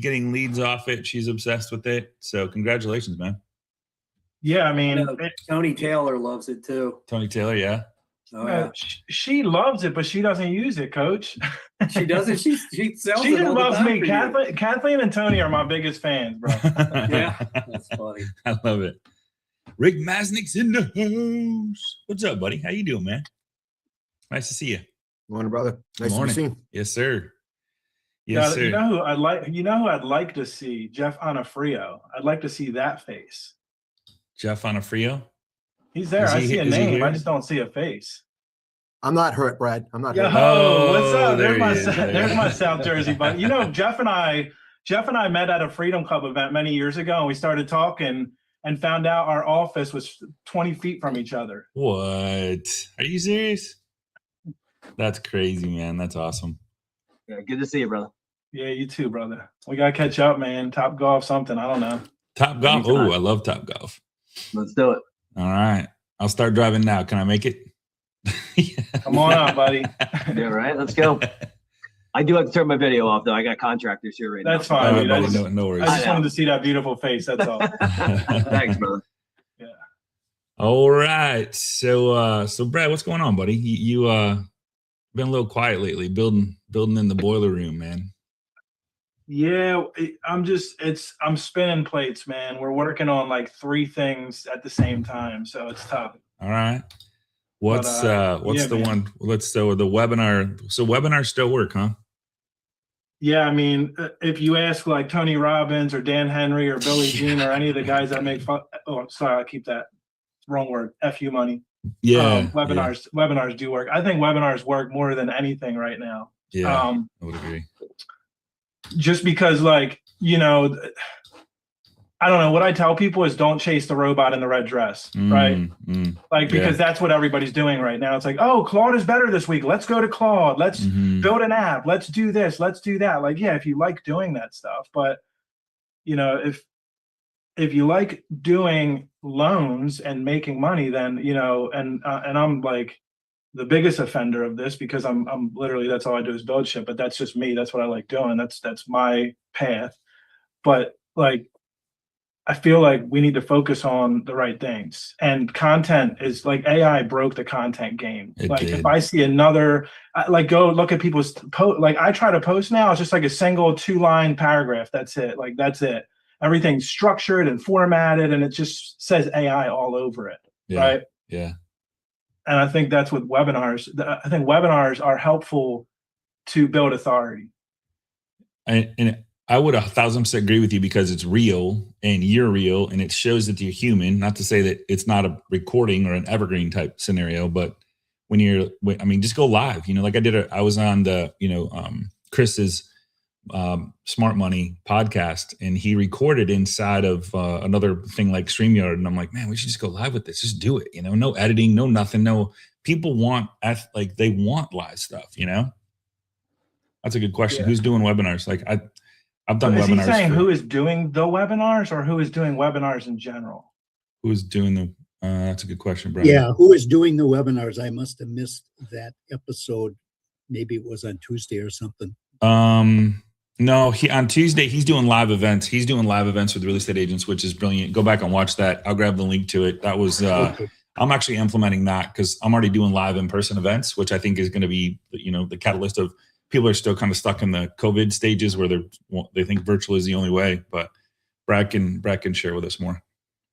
getting leads off it. She's obsessed with it. So congratulations, man. Yeah, I mean, Tony Taylor loves it too. Tony Taylor, yeah. Oh, yeah. She loves it, but she doesn't use it, Coach. She doesn't. She sells She it all loves the time me. Kathleen and Tony are my biggest fans, bro. Yeah, that's funny. I love it. Rick Masnick's in the house. What's up, buddy? How you doing, man? Nice to see you. Morning, brother. Nice to be seen. Yes, sir. Yes, sir. You know who I'd like to see? Jeff Onofrio. I'd like to see that face. Jeff Onofrio? He's there. I see a name. I just don't see a face. I'm not hurt, Brad. I'm not hurt. Oh, what's up? There's my South Jersey buddy. You know, Jeff and I met at a Freedom Club event many years ago, and we started talking and found out our office was 20 feet from each other. What? Are you serious? That's crazy, man. That's awesome. Yeah, good to see you, brother. Yeah, you too, brother. We gotta catch up, man. Top Golf, something. I don't know. Top Golf. Oh, I love Top Golf. Let's do it. All right. I'll start driving now. Can I make it? Come on out, buddy. Yeah, right. Let's go. I do have to turn my video off, though. I got contractors here right now. That's fine. No worries. I just wanted to see that beautiful face. That's all. Thanks, brother. Yeah. All right. So Brad, what's going on, buddy? You been a little quiet lately, building in the boiler room, man. Yeah, I'm spinning plates, man. We're working on like 3 things at the same time, so it's tough. All right. What's the one? The webinar. So webinars still work, huh? Yeah, I mean, if you ask like Tony Robbins or Dan Henry or Billy Jean or any of the guys that make fun. Oh, sorry, I keep that wrong word. FU money. Yeah. Webinars do work. I think webinars work more than anything right now. Yeah, I would agree. Just because, like, you know, I don't know. What I tell people is don't chase the robot in the red dress, right? Because that's what everybody's doing right now. It's like, oh, Claude is better this week. Let's go to Claude. Let's build an app. Let's do this. Let's do that. Like, yeah, if you like doing that stuff, but you know, if you like doing loans and making money, then, you know, and I'm like the biggest offender of this because I'm literally, that's all I do is build shit, but that's just me. That's what I like doing. That's my path. But like, I feel like we need to focus on the right things, and content is like AI broke the content game. If I see another, like go look at people's post, like I try to post now, it's just like a single 2-line paragraph. That's it. Like, that's it. Everything's structured and formatted and it just says AI all over it. Right. Yeah. And I think that's what webinars, I think webinars are helpful to build authority. And I would 1,000% agree with you because it's real and you're real and it shows that you're human. Not to say that it's not a recording or an evergreen type scenario, but just go live, you know, like I was on the, Chris's Smart Money podcast and he recorded inside of another thing like StreamYard. And I'm like, man, we should just go live with this. Just do it. You know, no editing, no nothing. No, people they want live stuff, you know? That's a good question. Yeah. Who's doing webinars? Like I've done webinars. Is he saying who is doing the webinars or who is doing webinars in general? Who is doing the, that's a good question, Brad. Yeah, who is doing the webinars? I must have missed that episode. Maybe it was on Tuesday or something. No, on Tuesday, he's doing live events. He's doing live events with real estate agents, which is brilliant. Go back and watch that. I'll grab the link to it. That was, okay. I'm actually implementing that because I'm already doing live in-person events, which I think is going to be, the catalyst of people are still kind of stuck in the COVID stages where they think virtual is the only way, but Brad can share with us more.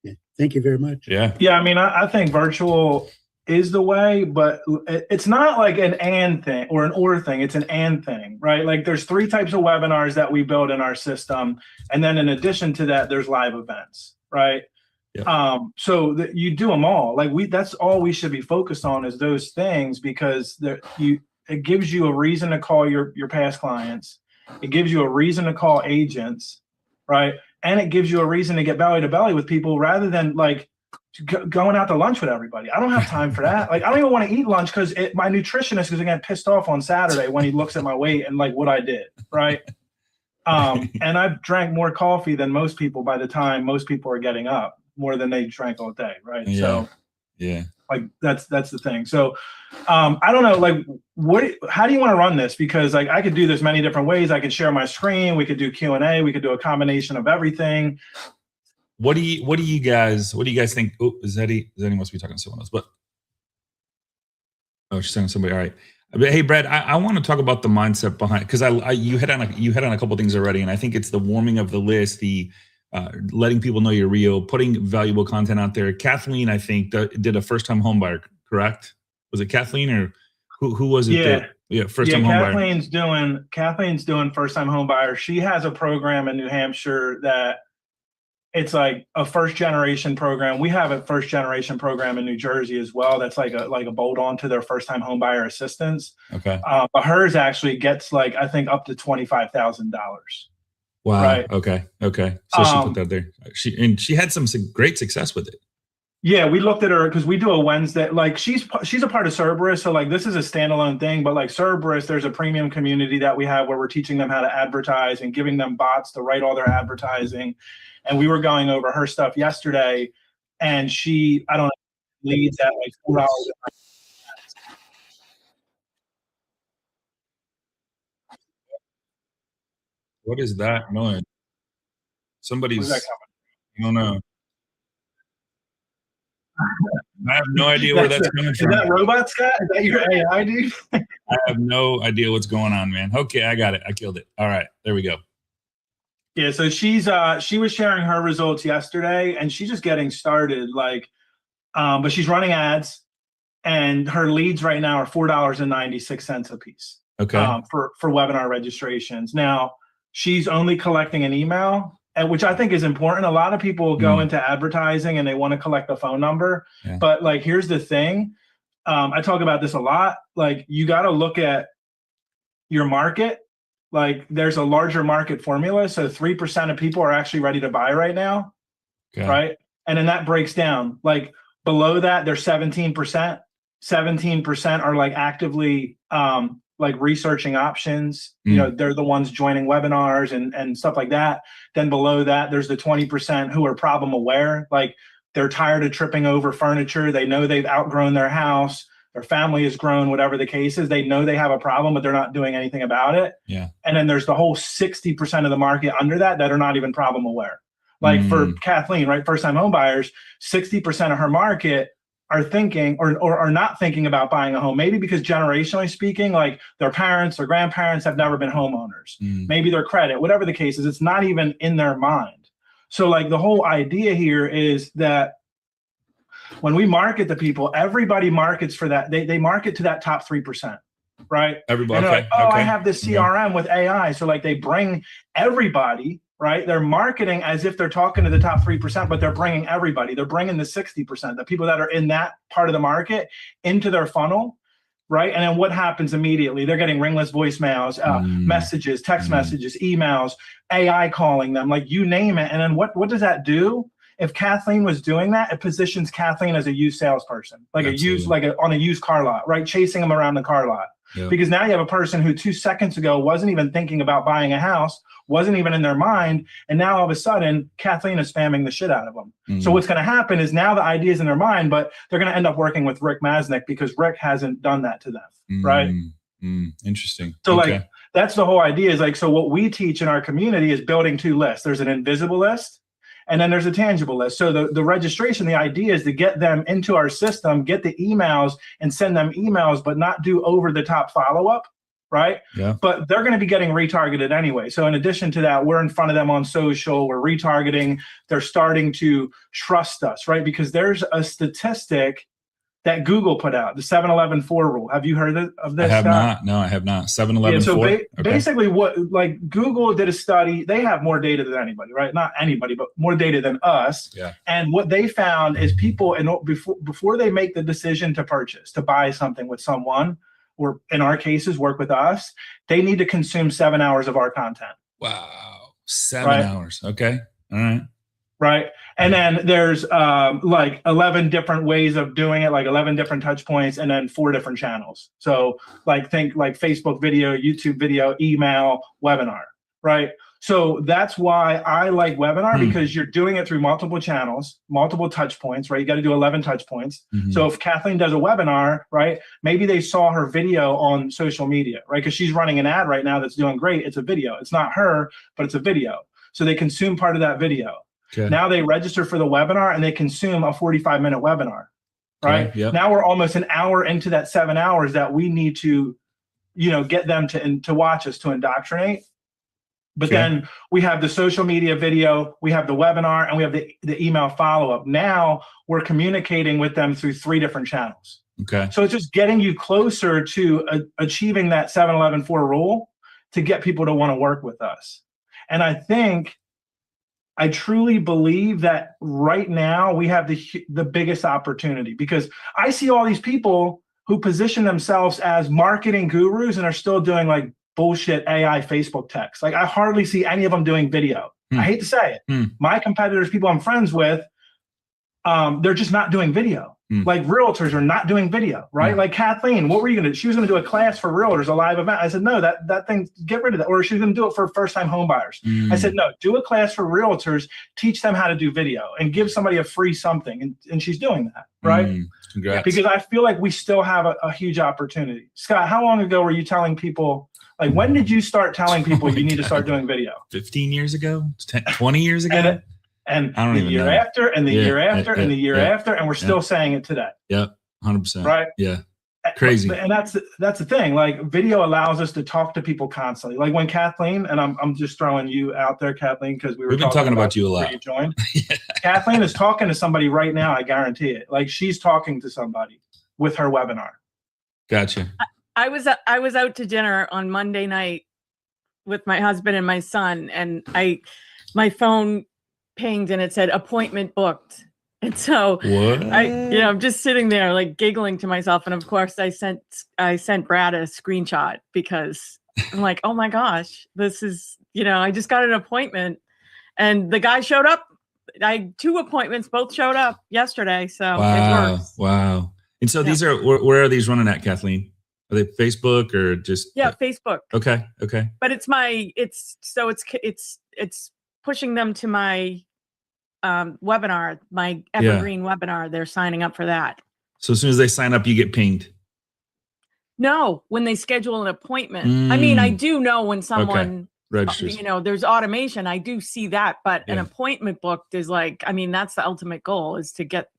Yeah. Thank you very much. Yeah. Yeah. I mean, I think virtual is the way, but it's not like an and thing or an or thing. It's an and thing, right? Like there's 3 types of webinars that we build in our system. And then in addition to that, there's live events, right? Yeah. So that you do them all. Like that's all we should be focused on is those things because it gives you a reason to call your past clients. It gives you a reason to call agents, right? And it gives you a reason to get belly to belly with people rather than like going out to lunch with everybody. I don't have time for that. Like, I don't even want to eat lunch because my nutritionist is going to get pissed off on Saturday when he looks at my weight and like what I did, right? And I've drank more coffee than most people by the time most people are getting up, more than they drank all day, right? Yeah. So Yeah. Like that's the thing. So I don't know, like how do you want to run this? Because like I could do this many different ways. I could share my screen. We could do Q&A. We could do a combination of everything. What do you guys think? Oh, Zeddy must be talking to someone else, but she's talking to somebody. All right. But hey, Brad, I want to talk about the mindset behind, because you hit on a couple of things already, and I think it's the warming of the list, the letting people know you're real, putting valuable content out there. Kathleen, I think, did a first-time homebuyer, correct? Was it Kathleen or who was it? Yeah, first-time homebuyer. Kathleen's doing first-time homebuyer. She has a program in New Hampshire that it's like a first-generation program. We have a first-generation program in New Jersey as well. That's like a bolt-on to their first-time homebuyer assistance. Okay. But hers actually gets like, I think, up to $25,000. Wow. Right. Okay. So she put that there. She had some great success with it. Yeah, we looked at her because we do a Wednesday. Like she's a part of Cerberus, so like this is a standalone thing. But like Cerberus, there's a premium community that we have where we're teaching them how to advertise and giving them bots to write all their advertising. And we were going over her stuff yesterday, and I don't know, leads at like $4. What is that noise? Somebody's. Where's that coming? I don't know. I have no idea where that's coming from. Is that robot, Scott? Is that your AI, dude? I have no idea what's going on, man. Okay, I got it. I killed it. All right, there we go. Yeah, so she was sharing her results yesterday, and she's just getting started. Like, but she's running ads, and her leads right now are $4.96 a piece. Okay. For webinar registrations. Now she's only collecting an email, which I think is important. A lot of people go into advertising and they want to collect a phone number, but like here's the thing. I talk about this a lot. Like you got to look at your market. Like there's a larger market formula. So 3% of people are actually ready to buy right now. Okay. Right. And then that breaks down. Like below that, there's 17%. 17% are like actively like researching options. You know, they're the ones joining webinars and stuff like that. Then below that, there's the 20% who are problem aware. Like they're tired of tripping over furniture. They know they've outgrown their house. Their family has grown, whatever the case is. They know they have a problem, but they're not doing anything about it. Yeah. And then there's the whole 60% of the market under that are not even problem aware. Like for Kathleen, right? First time home buyers, 60% of her market are thinking or are not thinking about buying a home, maybe because generationally speaking, like their parents or grandparents have never been homeowners. Maybe their credit, whatever the case is, it's not even in their mind. So like the whole idea here is that when we market to people, everybody markets for that. They market to that top 3%, right? Everybody. Okay, like, I have this CRM with AI. So like they bring everybody, right? They're marketing as if they're talking to the top 3%, but they're bringing everybody. They're bringing the 60%, the people that are in that part of the market into their funnel, right? And then what happens immediately? They're getting ringless voicemails, messages, text messages, emails, AI calling them, like you name it. And then what does that do? If Kathleen was doing that, it positions Kathleen as a used salesperson, like on a used car lot, right? Chasing them around the car lot. Yep. Because now you have a person who 2 seconds ago wasn't even thinking about buying a house, wasn't even in their mind. And now all of a sudden, Kathleen is spamming the shit out of them. So what's going to happen is now the idea is in their mind, but they're going to end up working with Rick Masnick because Rick hasn't done that to them, right? Interesting. So like, that's the whole idea is like, so what we teach in our community is building two lists. There's an invisible list, and then there's a tangible list. So the registration, the idea is to get them into our system, get the emails and send them emails, but not do over the top follow-up, right? Yeah. But they're going to be getting retargeted anyway. So in addition to that, we're in front of them on social, we're retargeting. They're starting to trust us, right? Because there's a statistic that Google put out, the 7-11-4 rule. Have you heard of this? I have not. No, I have not. 7-11-4. So basically what, like Google did a study, they have more data than anybody, right? Not anybody, but more data than us. Yeah. And what they found is people, before they make the decision to purchase, to buy something with someone, or in our cases, work with us, they need to consume 7 hours of our content. Wow. 7 hours. Okay. All right. Right. And then there's like 11 different ways of doing it, like 11 different touch points, and then 4 different channels. So like think like Facebook video, YouTube video, email, webinar, right? So that's why I like webinar, because you're doing it through multiple channels, multiple touch points, right? You got to do 11 touch points. So if Kathleen does a webinar, right, maybe they saw her video on social media, right? Because she's running an ad right now that's doing great. It's a video. It's not her, but it's a video. So they consume part of that video. Okay. Now they register for the webinar and they consume a 45-minute webinar, right? Okay. Yep. Now we're almost an hour into that 7 hours that we need to, you know, get them to watch us, to indoctrinate. But then we have the social media video, we have the webinar, and we have the email follow-up. Now we're communicating with them through 3 different channels. Okay. So it's just getting you closer to achieving that 7-11-4 rule to get people to want to work with us. And I truly believe that right now we have the biggest opportunity, because I see all these people who position themselves as marketing gurus and are still doing like bullshit AI Facebook text. Like I hardly see any of them doing video. I hate to say it. My competitors, people I'm friends with, they're just not doing video. Like realtors are not doing video, right? Like Kathleen, what were you gonna do? She was gonna do a class for realtors, a live event. I said, no, that thing, get rid of that. Or she was gonna do it for first-time home buyers. I said, no, do a class for realtors, teach them how to do video and give somebody a free something. And she's doing that, right? Congrats. Because I feel like we still have a huge opportunity. Scott, how long ago were you telling people, like when did you start telling people you need to start doing video? 15 years ago? 20 years ago? And the year after, and the year after, and the year after, and we're still saying it today. Yep, 100%. Right? Yeah, crazy. And that's the thing. Like video allows us to talk to people constantly. Like when Kathleen, and I'm just throwing you out there, Kathleen, because we've been talking about you a lot. You joined. Kathleen is talking to somebody right now. I guarantee it. Like she's talking to somebody with her webinar. Gotcha. I was out to dinner on Monday night with my husband and my son, and my phone pinged and it said appointment booked. And so I'm just sitting there like giggling to myself. And of course I sent Brad a screenshot, because I'm like, oh my gosh, this is, I just got an appointment and the guy showed up. 2 appointments, both showed up yesterday. So it works. Wow. And so these are, where are these running at, Kathleen? Are they Facebook or just? Yeah, Facebook. Okay. But it's pushing them to my webinar, my evergreen webinar. They're signing up for that. So as soon as they sign up, you get pinged? No, when they schedule an appointment. I mean, I do know when someone registers. There's automation. I do see that, but an appointment booked is like, I mean, that's the ultimate goal, is to get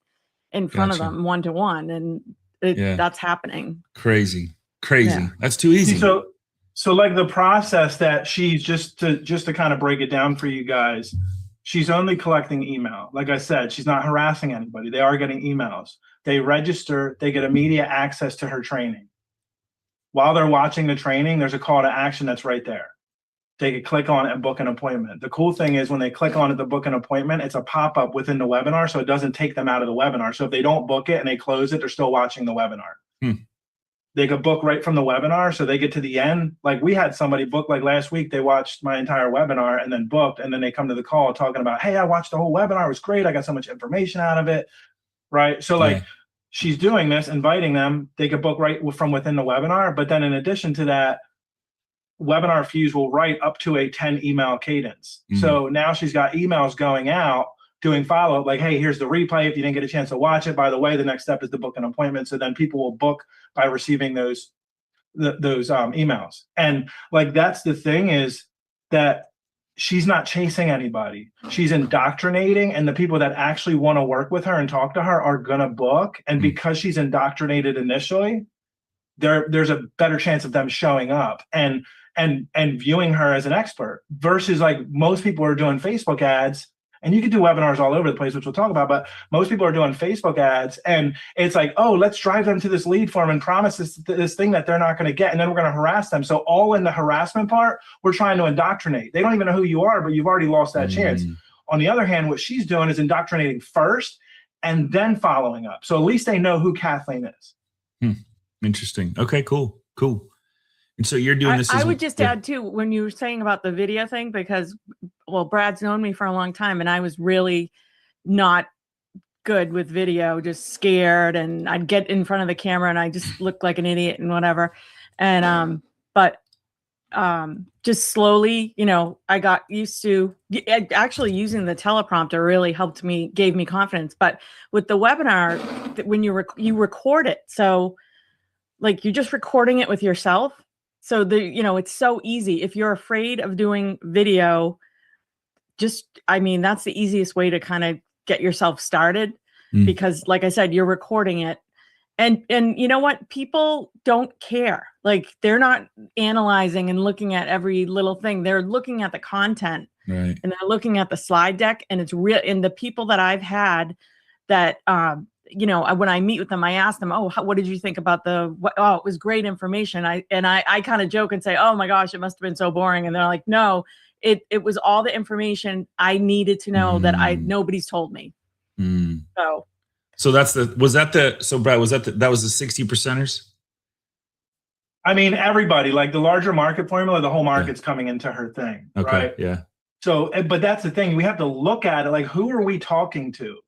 in front of them one-to-one, and that's happening. Crazy. Yeah. That's too easy. So like the process that she's just to kind of break it down for you guys. She's only collecting email. Like I said, she's not harassing anybody. They are getting emails. They register, they get immediate access to her training. While they're watching the training, there's a call to action that's right there. They can click on it and book an appointment. The cool thing is when they click on it to book an appointment, it's a pop-up within the webinar, so it doesn't take them out of the webinar. So if they don't book it and they close it, they're still watching the webinar. They could book right from the webinar, so they get to the end. Like we had somebody book, like last week, they watched my entire webinar and then booked, and then they come to the call talking about, hey, I watched the whole webinar, it was great, I got so much information out of it, right? So like she's doing this, inviting them, they could book right from within the webinar, but then in addition to that, webinar fees will write up to a 10 email cadence. So now she's got emails going out, doing follow-up, like, hey, here's the replay. If you didn't get a chance to watch it, by the way, the next step is to book an appointment. So then people will book by receiving those emails. And like, that's the thing, is that she's not chasing anybody. She's indoctrinating, and the people that actually want to work with her and talk to her are going to book. And because she's indoctrinated initially, there's a better chance of them showing up and viewing her as an expert, versus like most people are doing Facebook ads. And you can do webinars all over the place, which we'll talk about, but most people are doing Facebook ads, and it's like, oh, let's drive them to this lead form and promise this thing that they're not going to get, and then we're going to harass them. So all in the harassment part, we're trying to indoctrinate. They don't even know who you are, but you've already lost that chance. On the other hand, what she's doing is indoctrinating first and then following up. So at least they know who Kathleen is. Interesting. Okay, cool. And so you're doing this. I would just add too, when you were saying about the video thing, because, well, Brad's known me for a long time, and I was really not good with video, just scared, and I'd get in front of the camera and I just looked like an idiot and whatever. And but just slowly, I got used to actually using the teleprompter really helped me, gave me confidence. But with the webinar, when you record it, so like you're just recording it with yourself. So it's so easy. If you're afraid of doing video, that's the easiest way to kind of get yourself started, because like I said, you're recording it. And you know what? People don't care. Like they're not analyzing and looking at every little thing. They're looking at the content, right? And they're looking at the slide deck. And it's real. And the people that I've had that, when I meet with them, I ask them, "Oh, what did you think about oh, it was great information." I kind of joke and say, "Oh my gosh, it must have been so boring." And they're like, "No, it was all the information I needed to know that nobody's told me." So that was the 60 percenters? I mean, everybody, like the larger market formula, the whole market's coming into her thing. Okay. Right? Yeah. So, but that's the thing. We have to look at it like, who are we talking to?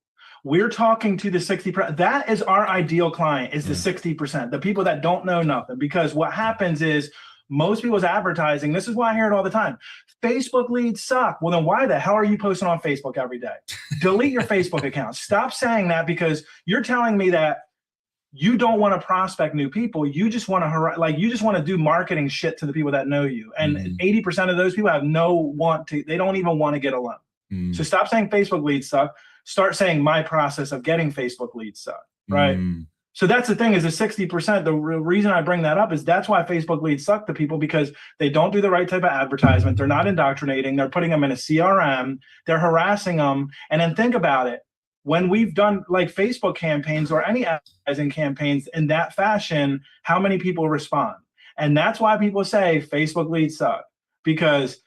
We're talking to the 60%. That is our ideal client, is the 60%, the people that don't know nothing. Because what happens is most people's advertising, this is why I hear it all the time. Facebook leads suck. Well, then why the hell are you posting on Facebook every day? Delete your Facebook account. Stop saying that, because you're telling me that you don't want to prospect new people. You just want to do marketing shit to the people that know you. And 80% of those people they don't even want to get a loan. So stop saying Facebook leads suck. Start saying my process of getting Facebook leads suck, right? So that's the thing, is the 60%. The reason I bring that up is that's why Facebook leads suck to people, because they don't do the right type of advertisement. They're not indoctrinating. They're putting them in a CRM. They're harassing them. And then think about it. When we've done like Facebook campaigns or any advertising campaigns in that fashion, how many people respond? And that's why people say Facebook leads suck, because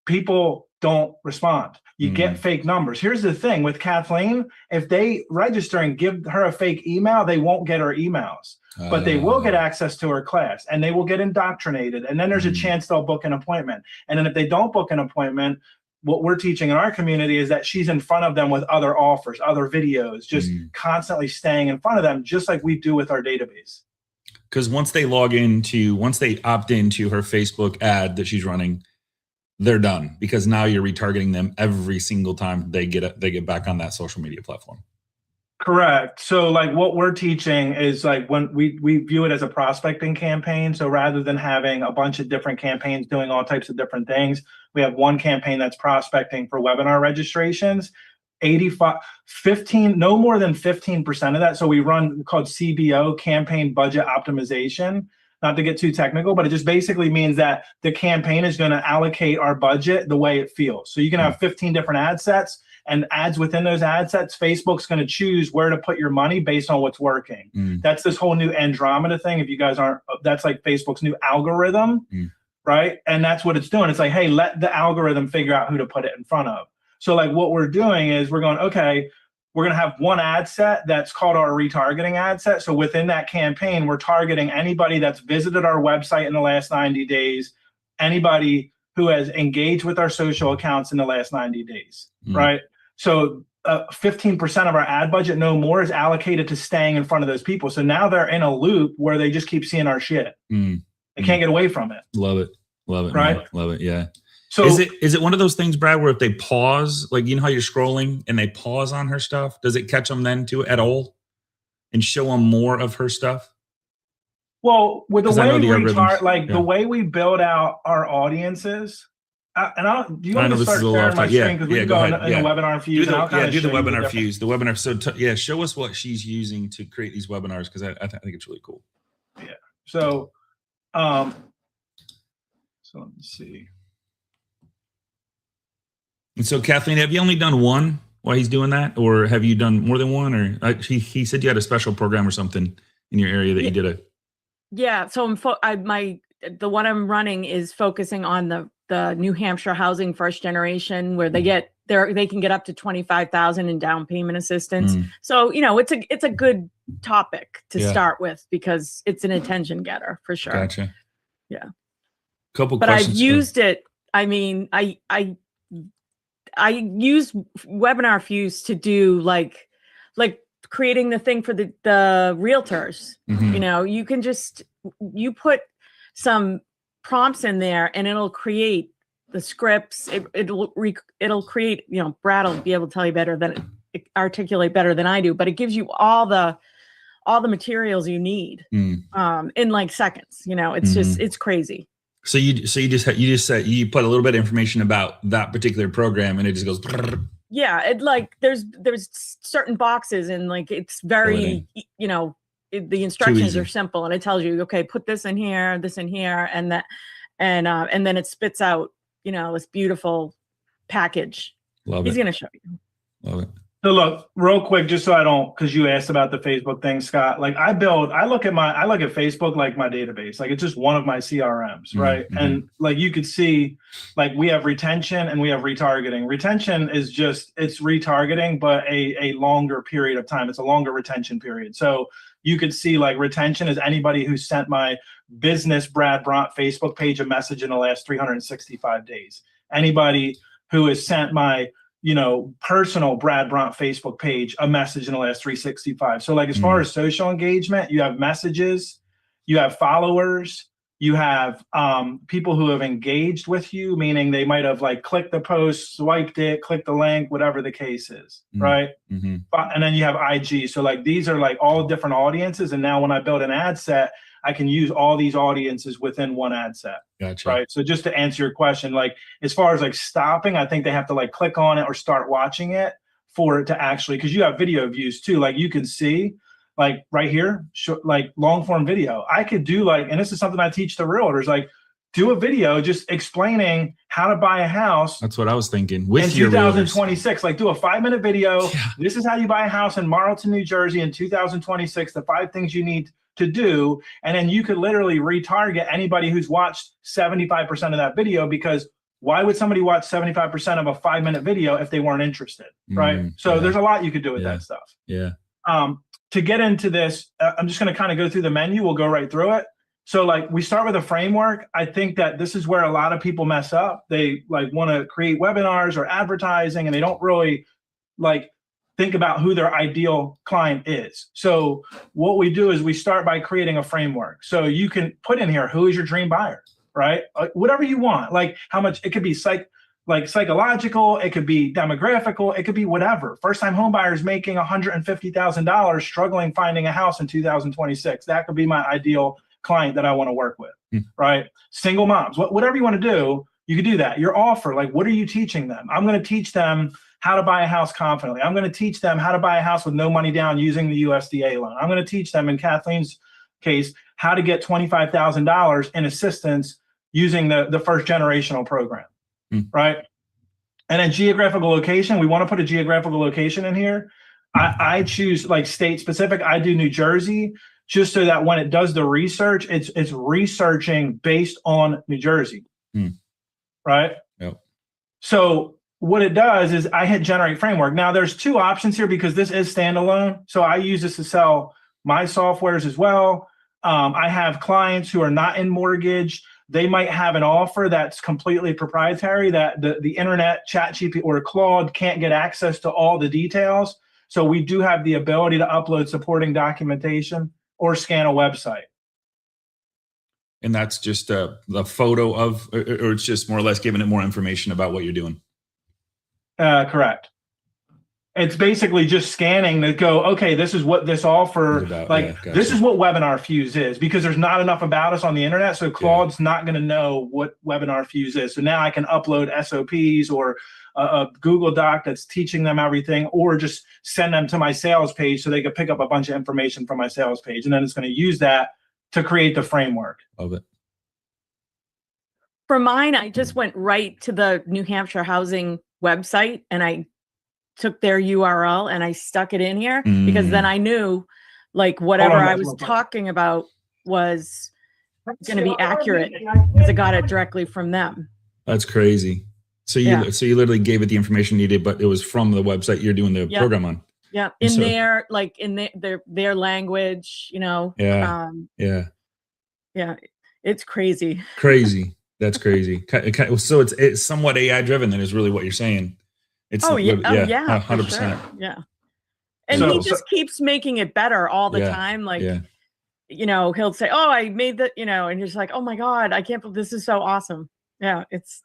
people don't respond. You get fake numbers. Here's the thing with Kathleen, if they register and give her a fake email, they won't get her emails, but they will get access to her class and they will get indoctrinated. And then there's a chance they'll book an appointment. And then if they don't book an appointment, what we're teaching in our community is that she's in front of them with other offers, other videos, just constantly staying in front of them, just like we do with our database. Because once they opt into her Facebook ad that she's running, they're done, because now you're retargeting them every single time they get back on that social media platform. Correct. So like what we're teaching is like when we view it as a prospecting campaign. So rather than having a bunch of different campaigns doing all types of different things, we have one campaign that's prospecting for webinar registrations. 15, no more than 15% of that. So we run called CBO, campaign budget optimization. Not to get too technical, but it just basically means that the campaign is going to allocate our budget the way it feels. So you can have 15 different ad sets, and ads within those ad sets, Facebook's going to choose where to put your money based on what's working. That's this whole new Andromeda thing. If you guys aren't, that's like Facebook's new algorithm, right? And that's what it's doing. It's like, hey, let the algorithm figure out who to put it in front of. So like what we're doing is we're going, okay, we're going to have one ad set that's called our retargeting ad set. So within that campaign, we're targeting anybody that's visited our website in the last 90 days, anybody who has engaged with our social accounts in the last 90 days, right? So 15% of our ad budget, no more, is allocated to staying in front of those people. So now they're in a loop where they just keep seeing our shit. They can't get away from it. Love it. Right? Man. Love it. Yeah. So is it one of those things, Brad, where if they pause, like, you know how you're scrolling and they pause on her stuff, does it catch them then too at all and show them more of her stuff? Well, with the way the way we build out our audiences, do you want to start sharing my screen, because we can go in the webinar fuse? Do the webinar fuse. The webinar. So show us what she's using to create these webinars, because I think it's really cool. Yeah. So, so let me see. And so, Kathleen, have you only done one while he's doing that, or have you done more than one? Or he said you had a special program or something in your area that you did it. Yeah. So the one I'm running is focusing on the New Hampshire housing first generation, where they can get up to $25,000 in down payment assistance. So it's a good topic to start with, because it's an attention getter for sure. Gotcha. Yeah. Couple but questions. I've used it. I mean, I use Webinar Fuse to do like creating the thing for the realtors. You can you put some prompts in there, and it'll create the scripts. It'll create, Brad will be able to tell you better than articulate better than I do, but it gives you all the materials you need in like seconds. It's just, it's crazy. So you just said you put a little bit of information about that particular program, and it just goes. Yeah, it like there's certain boxes, and like it's very the instructions are simple, and it tells you, okay, put this in here, and that, and then it spits out this beautiful package. He's gonna show you. Love it. So look, real quick, just so I don't, because you asked about the Facebook thing, Scott. Like I look at Facebook like my database. Like it's just one of my CRMs, right? Mm-hmm. And like you could see, like we have retention and we have retargeting. Retention is just, it's retargeting, but a longer period of time. It's a longer retention period. So you could see like retention is anybody who sent my business Brad Brondt Facebook page a message in the last 365 days. Anybody who has sent my personal Brad Brondt Facebook page a message in the last 365. So like as far as social engagement, you have messages, you have followers, you have people who have engaged with you, meaning they might have like clicked the post, swiped it, clicked the link, whatever the case is, right? Mm-hmm. And then you have IG. So like these are like all different audiences. And now when I build an ad set, I can use all these audiences within one ad set. Gotcha. Right. So just to answer your question, like as far as like stopping, I think they have to like click on it or start watching it for it to actually, because you have video views too. Like you can see like right here, like long form video. I could do like, and this is something I teach the realtors, like do a video just explaining how to buy a house. That's what I was thinking. With in your 2026, like do a 5-minute video. Yeah. This is how you buy a house in Marlton, New Jersey in 2026, the 5 things you need to do. And then you could literally retarget anybody who's watched 75% of that video, because why would somebody watch 75% of a 5-minute video if they weren't interested? Right. So there's a lot you could do with that stuff. Yeah. To get into this, I'm just going to kind of go through the menu. We'll go right through it. So like we start with a framework. I think that this is where a lot of people mess up. They like want to create webinars or advertising, and they don't really like think about who their ideal client is. So what we do is we start by creating a framework. So you can put in here, who is your dream buyer, right? Whatever you want, like how much, it could be psychological, it could be demographical, it could be whatever. First-time home buyers making $150,000, struggling finding a house in 2026. That could be my ideal client that I want to work with, right? Single moms, whatever you want to do, you can do that. Your offer, like what are you teaching them? I'm going to teach them how to buy a house confidently. I'm going to teach them how to buy a house with no money down using the USDA loan. I'm going to teach them, in Kathleen's case, how to get $25,000 in assistance using the first generational program, right? And then geographical location, we want to put a geographical location in here. I choose like state specific. I do New Jersey, just so that when it does the research, it's researching based on New Jersey, right? Yep. So what it does is I hit generate framework. Now there's 2 options here because this is standalone. So I use this to sell my softwares as well. I have clients who are not in mortgage. They might have an offer that's completely proprietary, that the internet, ChatGPT or Claude can't get access to all the details. So we do have the ability to upload supporting documentation or scan a website. And that's just a photo of, or it's just more or less giving it more information about what you're doing. Correct. It's basically just scanning to go, okay, this is what this offer, this is what Webinar Fuse is, because there's not enough about us on the internet. So Claude's not going to know what Webinar Fuse is. So now I can upload SOPs or a Google Doc that's teaching them everything, or just send them to my sales page so they can pick up a bunch of information from my sales page. And then it's going to use that to create the framework. Love it. For mine, I just went right to the New Hampshire housing website, and I took their URL and I stuck it in here because then I knew like whatever I was talking about was going to be accurate because I got it directly from them. That's crazy. So you literally gave it the information needed, but it was from the website you're doing the program on. Yeah. In their their language, Yeah. Yeah. It's crazy. Crazy. That's crazy. So it's somewhat AI driven. Then is really what you're saying. It's 100%. Sure. Yeah. And he just keeps making it better all the time. Like he'll say, oh, I made that, and you're just like, oh my God, I can't believe this is so awesome. Yeah, it's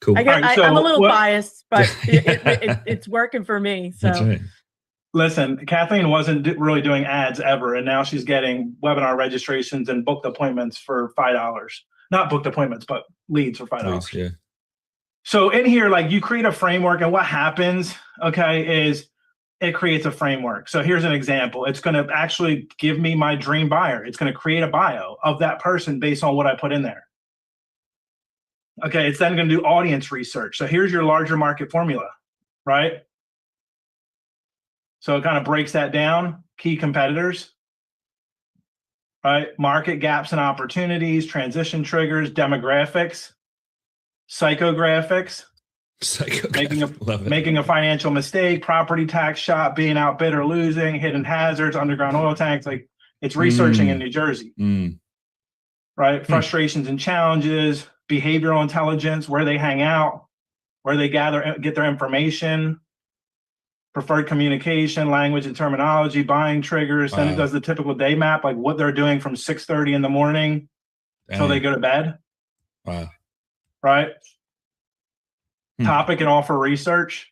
cool. I'm a little biased, but it's working for me. So that's right. Listen, Kathleen wasn't really doing ads ever, and now she's getting webinar registrations and booked appointments for $5. Not booked appointments, but leads for $5. Yeah. So in here, like, you create a framework, and what happens, okay, is it creates a framework. So here's an example. It's going to actually give me my dream buyer. It's going to create a bio of that person based on what I put in there. Okay, it's then going to do audience research. So here's your larger market formula, right? So it kind of breaks that down. Key competitors, right? Market gaps and opportunities, transition triggers, demographics, psychographics, making a financial mistake, property tax shop, being outbid or losing, hidden hazards, underground oil tanks. Like, it's researching in New Jersey, right? Frustrations and challenges, behavioral intelligence, where they hang out, where they get their information, preferred communication, language and terminology, buying triggers. Then it does the typical day map, like what they're doing from 6:30 in the morning until they go to bed. Wow. Right? Topic and offer research,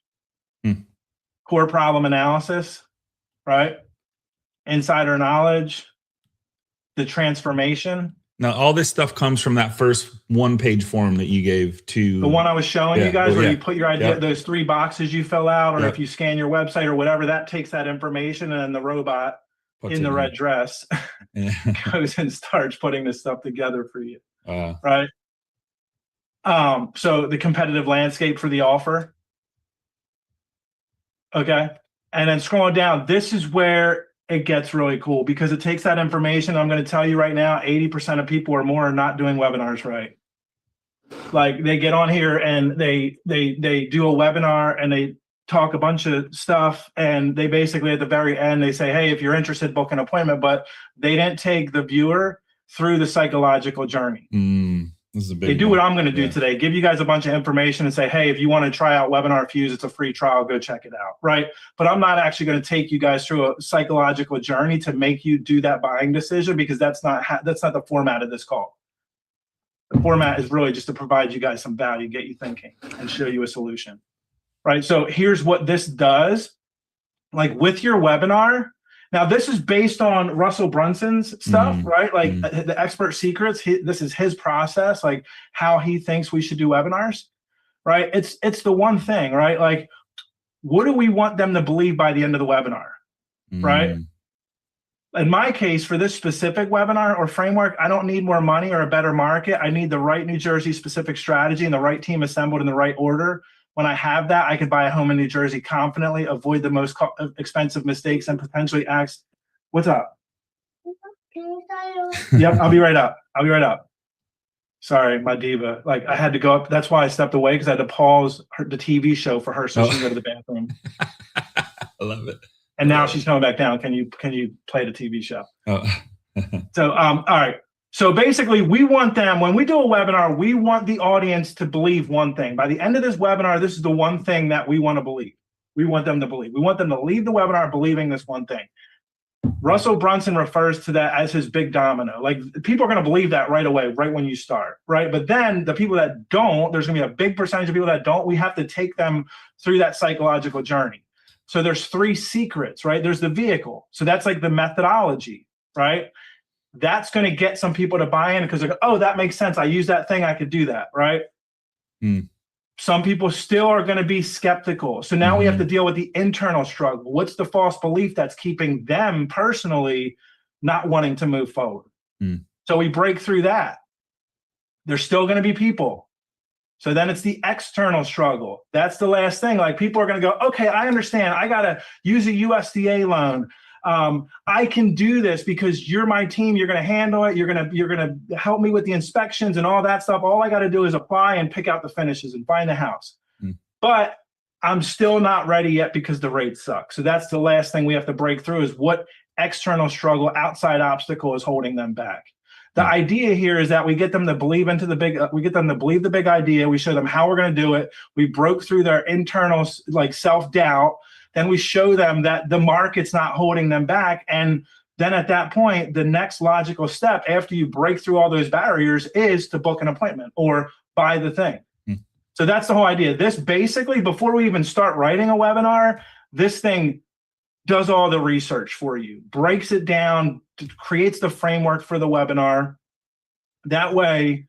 core problem analysis, right? Insider knowledge, the transformation. Now, all this stuff comes from that first one-page form that you gave to the one I was showing you guys, where you put your idea, those 3 boxes you fill out, or if you scan your website or whatever, that takes that information, and then the robot in the red dress goes and starts putting this stuff together for you. Right? So the competitive landscape for the offer. Okay. And then scrolling down, this is where it gets really cool, because it takes that information. I'm going to tell you right now, 80% of people or more are not doing webinars right. Like, they get on here and they do a webinar and they talk a bunch of stuff, and they basically at the very end, they say, hey, if you're interested, book an appointment, but they didn't take the viewer through the psychological journey. They do what I'm going to do today, give you guys a bunch of information and say, hey, if you want to try out Webinar Fuse, it's a free trial, go check it out, right? But I'm not actually going to take you guys through a psychological journey to make you do that buying decision, because that's not the format of this call. The format is really just to provide you guys some value, get you thinking, and show you a solution, right? So here's what this does. Like, with your webinar, now, this is based on Russell Brunson's stuff, right? Like, the expert secrets. This is his process, like how he thinks we should do webinars, right? It's the one thing, right? Like, what do we want them to believe by the end of the webinar, right? In my case, for this specific webinar or framework, I don't need more money or a better market. I need the right New Jersey specific strategy and the right team assembled in the right order. When I have that, I can buy a home in New Jersey confidently, avoid the most expensive mistakes, and potentially ask, what's up? Yep, I'll be right up. Sorry, my diva. Like, I had to go up. That's why I stepped away, because I had to pause the TV show for her so she can go to the bathroom. I love it. And now she's coming back down. Can you play the TV show? So, all right. So basically, we want them, when we do a webinar, we want the audience to believe one thing. By the end of this webinar, this is the one thing that we want to believe. We want them to believe. We want them to leave the webinar believing this one thing. Russell Brunson refers to that as his big domino. Like, people are going to believe that right away, right when you start, right? But then the people that don't, there's going to be a big percentage of people that don't. We have to take them through that psychological journey. So there's 3 secrets, right? There's the vehicle. So that's like the methodology, right? That's going to get some people to buy in, because they're like, oh, that makes sense. I use that thing. I could do that, right? Some people still are going to be skeptical. So now we have to deal with the internal struggle. What's the false belief that's keeping them personally not wanting to move forward? So we break through that. There's still going to be people. So then it's the external struggle. That's the last thing. Like, people are going to go, okay, I understand. I got to use a USDA loan. I can do this because you're my team. You're going to handle it. You're going to help me with the inspections and all that stuff. All I got to do is apply and pick out the finishes and find the house. But I'm still not ready yet because the rates suck. So that's the last thing we have to break through, is what external struggle, outside obstacle is holding them back. The idea here is that we get them to believe into the big, the big idea. We show them how we're going to do it. We broke through their internal, like, self-doubt. Then we show them that the market's not holding them back. And then at that point, the next logical step after you break through all those barriers is to book an appointment or buy the thing. So that's the whole idea. This basically, before we even start writing a webinar, this thing does all the research for you, breaks it down, creates the framework for the webinar. That way,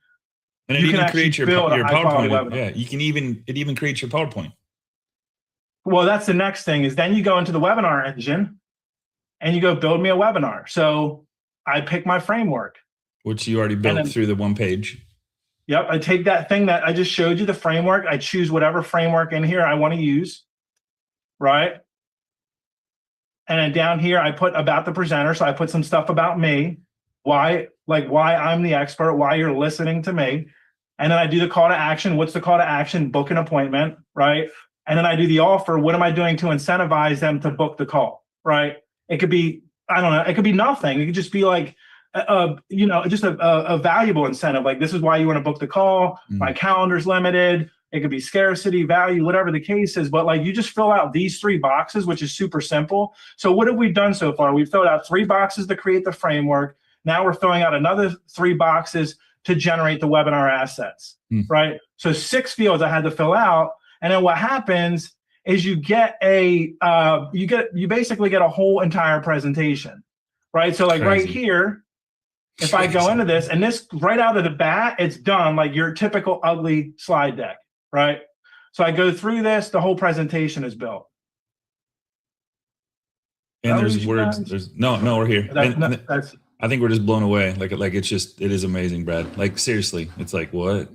and it you can even actually creates your build a PowerPoint. webinar. Yeah, it even creates your PowerPoint. Well, that's the next thing is then you go into the webinar engine and you go build me a webinar. So I pick my framework. Which you already built through the one page. Yep. I take that thing that I just showed you, the framework. I choose whatever framework in here I want to use. Right. And then down here, I put about the presenter. So I put some stuff about me, why I'm the expert, why you're listening to me. And then I do the call to action. What's the call to action? Book an appointment. Right. And then I do the offer. What am I doing to incentivize them to book the call? Right. It could be, I don't know, it could be nothing. It could just be like, just a valuable incentive. Like, this is why you want to book the call. My calendar's limited. It could be scarcity, value, whatever the case is. But like, you just fill out these 3 boxes, which is super simple. So what have we done so far? We've filled out 3 boxes to create the framework. Now we're filling out another 3 boxes to generate the webinar assets, right? So 6 fields I had to fill out. And then what happens is you basically get a whole entire presentation, right? So like right here, if I go into this, and this right out of the bat, it's done like your typical ugly slide deck, right? So I go through this, the whole presentation is built. And there's words. No, we're here. I think we're just blown away. Like it is amazing, Brad. Like seriously, it's like what?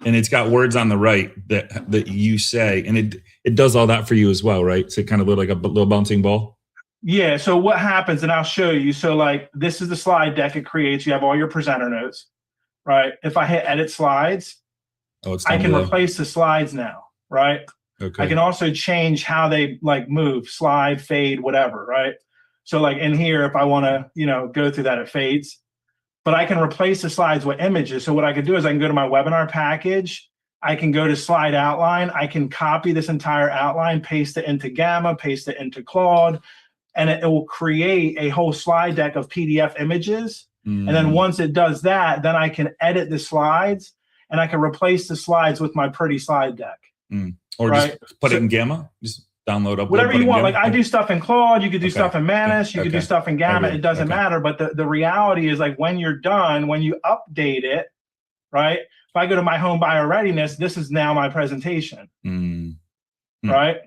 And it's got words on the right that you say, and it does all that for you as well, right? So it kind of look like a little bouncing ball. Yeah. So what happens, and I'll show you. So like this is the slide deck it creates. You have all your presenter notes, right? If I hit edit slides, I can replace the slides now, right? Okay. I can also change how they like move, slide, fade, whatever, right? So like in here, if I want to, go through that, it fades. But I can replace the slides with images. So what I could do is I can go to my webinar package. I can go to slide outline. I can copy this entire outline, paste it into Gamma, paste it into Claude, and it will create a whole slide deck of PDF images. And then once it does that, then I can edit the slides and I can replace the slides with my pretty slide deck. Or just put it in Gamma, just download up. Whatever you want. Like I do stuff in Claude, you could do stuff in Manus, you could do stuff in Gamma. It doesn't matter. But the reality is like when you're done, when you update it, right? If I go to my home buyer readiness, this is now my presentation, right?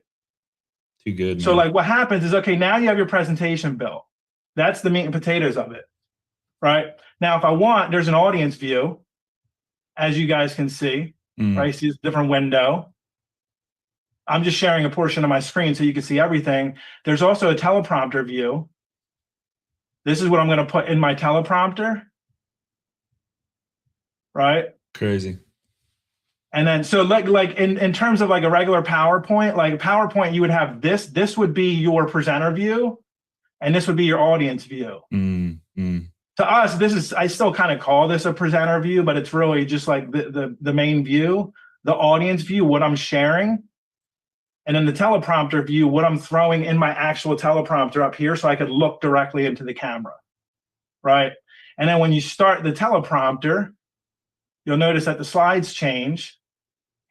Too good. So like what happens is, okay, now you have your presentation built. That's the meat and potatoes of it, right? Now, if I want, there's an audience view, as you guys can see, right? See this different window. I'm just sharing a portion of my screen so you can see everything. There's also a teleprompter view. This is what I'm going to put in my teleprompter, right? Crazy. And then, so like in terms of like a regular PowerPoint, like PowerPoint, you would have this would be your presenter view, and this would be your audience view. To us, I still kind of call this a presenter view, but it's really just like the main view, the audience view, what I'm sharing. And then the teleprompter view, what I'm throwing in my actual teleprompter up here so I could look directly into the camera, right? And then when you start the teleprompter, you'll notice that the slides change.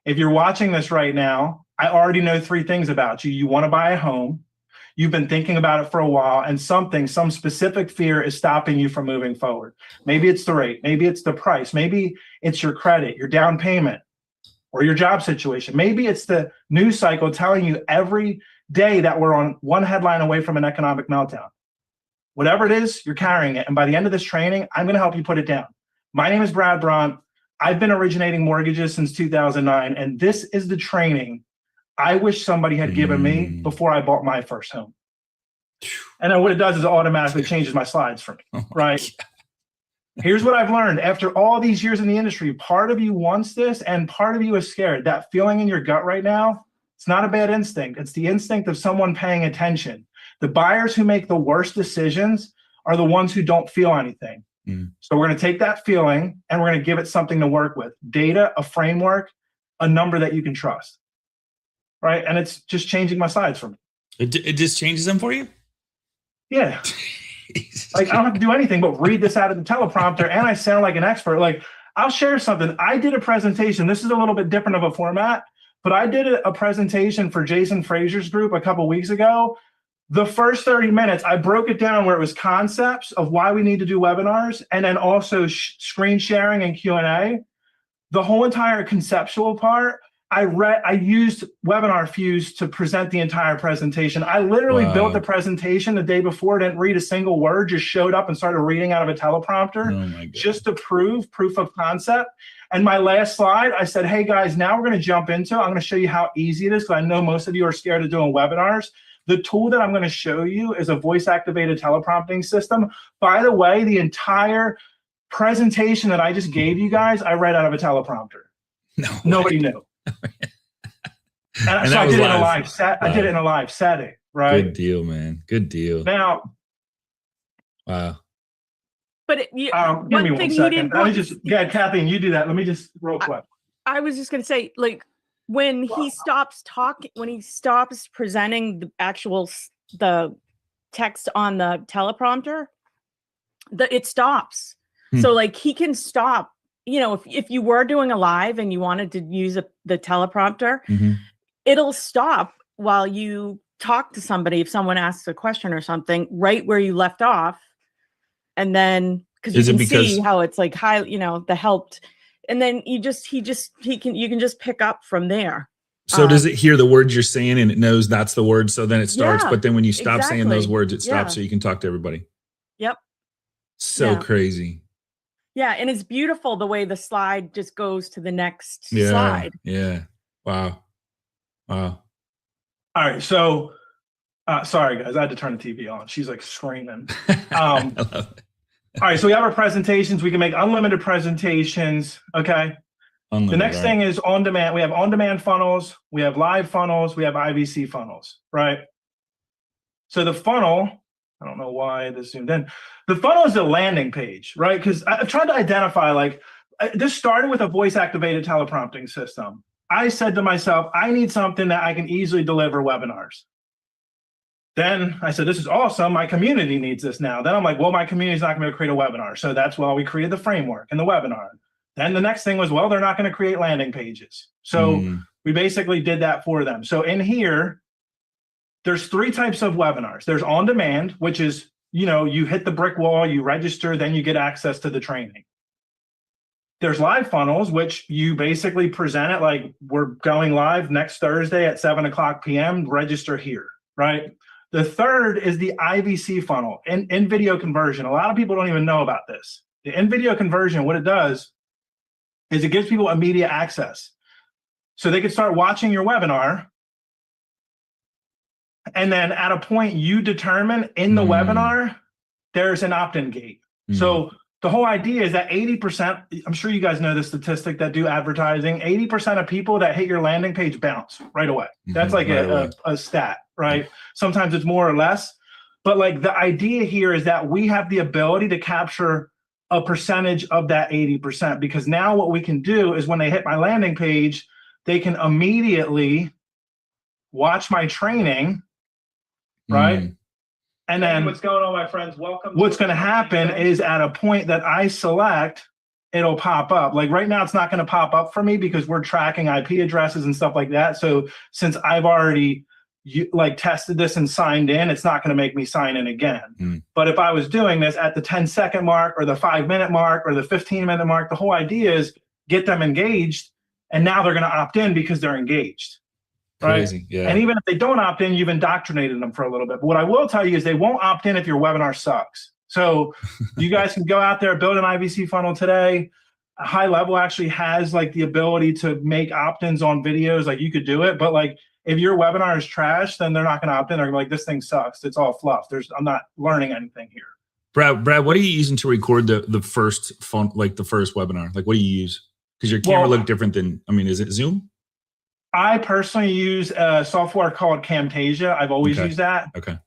If you're watching this right now, I already know 3 things about you. You want to buy a home. You've been thinking about it for a while, and some specific fear is stopping you from moving forward. Maybe it's the rate. Maybe it's the price. Maybe it's your credit, your down payment, or your job situation. Maybe it's the news cycle telling you every day that we're on one headline away from an economic meltdown. Whatever it is, you're carrying it. And by the end of this training, I'm going to help you put it down. My name is Brad Brondt. I've been originating mortgages since 2009, and this is the training I wish somebody had given me before I bought my first home. And then what it does is it automatically changes my slides for me, right? Here's what I've learned. After all these years in the industry, part of you wants this and part of you is scared. That feeling in your gut right now, it's not a bad instinct. It's the instinct of someone paying attention. The buyers who make the worst decisions are the ones who don't feel anything. So we're going to take that feeling and we're going to give it something to work with. Data, a framework, a number that you can trust. Right? And it's just changing my slides for me. It just changes them for you? Yeah. Like, I don't have to do anything but read this out of the teleprompter, and I sound like an expert. Like, I'll share something. I did a presentation. This is a little bit different of a format, but I did a presentation for Jason Frazier's group a couple weeks ago. The first 30 minutes, I broke it down where it was concepts of why we need to do webinars, and then also screen sharing and Q&A. The whole entire conceptual part, I used Webinar Fuse to present the entire presentation. I literally built the presentation the day before, didn't read a single word, just showed up and started reading out of a teleprompter just to prove proof of concept. And my last slide, I said, hey guys, now we're going to jump into it. I'm going to show you how easy it is, because I know most of you are scared of doing webinars. The tool that I'm going to show you is a voice-activated teleprompting system. By the way, the entire presentation that I just gave you guys, I read out of a teleprompter. Nobody knew. And so I did it in a live set. I did it in a live setting, right? Good deal, man. Good deal. Now, wow. But give me 1 second. Let me just, Kathleen, you do that. Let me just real quick. I was just going to say, like, when he stops talking, when he stops presenting the text on the teleprompter, it stops. So like he can stop, you know, if you were doing a live and you wanted to use the teleprompter, it'll stop while you talk to somebody. If someone asks a question or something, right where you left off. And then, because you can see how it's like high, you know, the helped. And then you can just pick up from there. So does it hear the words you're saying and it knows that's the word? So then it starts, yeah, but then when you stop saying those words, it stops so you can talk to everybody. Yep. So crazy. Yeah. And it's beautiful the way the slide just goes to the next slide. Yeah. Wow. Wow. All right. So sorry guys, I had to turn the TV on. She's like screaming. I love it. All right, so we have our presentations. We can make unlimited presentations, okay? Unlimited, the next thing is on demand. We have on-demand funnels. We have live funnels. We have IVC funnels, right? So the funnel, I don't know why this zoomed in. The funnel is the landing page, right? Because I've tried to identify, like, this started with a voice-activated teleprompting system. I said to myself, I need something that I can easily deliver webinars. Then I said, this is awesome. My community needs this now. Then I'm like, well, my community is not going to create a webinar. So that's why we created the framework and the webinar. Then the next thing was, well, they're not going to create landing pages. So we basically did that for them. So in here, there's 3 types of webinars. There's on demand, which is, you know, you hit the brick wall, you register, then you get access to the training. There's live funnels, which you basically present it like, we're going live next Thursday at 7:00 p.m. Register here, right? The third is the IVC funnel, in video conversion. A lot of people don't even know about this. The in video conversion, what it does is it gives people immediate access. So they can start watching your webinar. And then at a point you determine in the webinar, there's an opt-in gate. So the whole idea is that 80%, I'm sure you guys know the statistic that do advertising, 80% of people that hit your landing page bounce right away. That's like a stat, right? Sometimes it's more or less. But like the idea here is that we have the ability to capture a percentage of that 80%, because now what we can do is when they hit my landing page, they can immediately watch my training, right? And then what's going on, my friends? Welcome. What's going to happen is at a point that I select, it'll pop up. Like right now, it's not going to pop up for me because we're tracking IP addresses and stuff like that. So since I've already tested this and signed in, it's not going to make me sign in again. But if I was doing this at the 10-second mark or the 5-minute mark or the 15-minute mark, the whole idea is get them engaged. And now they're going to opt in because they're engaged. Right. Crazy, yeah. And even if they don't opt in, you've indoctrinated them for a little bit. But what I will tell you is they won't opt in if your webinar sucks. So you guys can go out there, build an IVC funnel today. High Level actually has like the ability to make opt-ins on videos. Like you could do it, but like if your webinar is trash, then they're not going to opt in. They're like, this thing sucks. It's all fluff. I'm not learning anything here. Brad, what are you using to record the first phone, like the first webinar? Like what do you use? Because your camera look different than, I mean, is it Zoom? I personally use a software called Camtasia. I've always used that. Okay.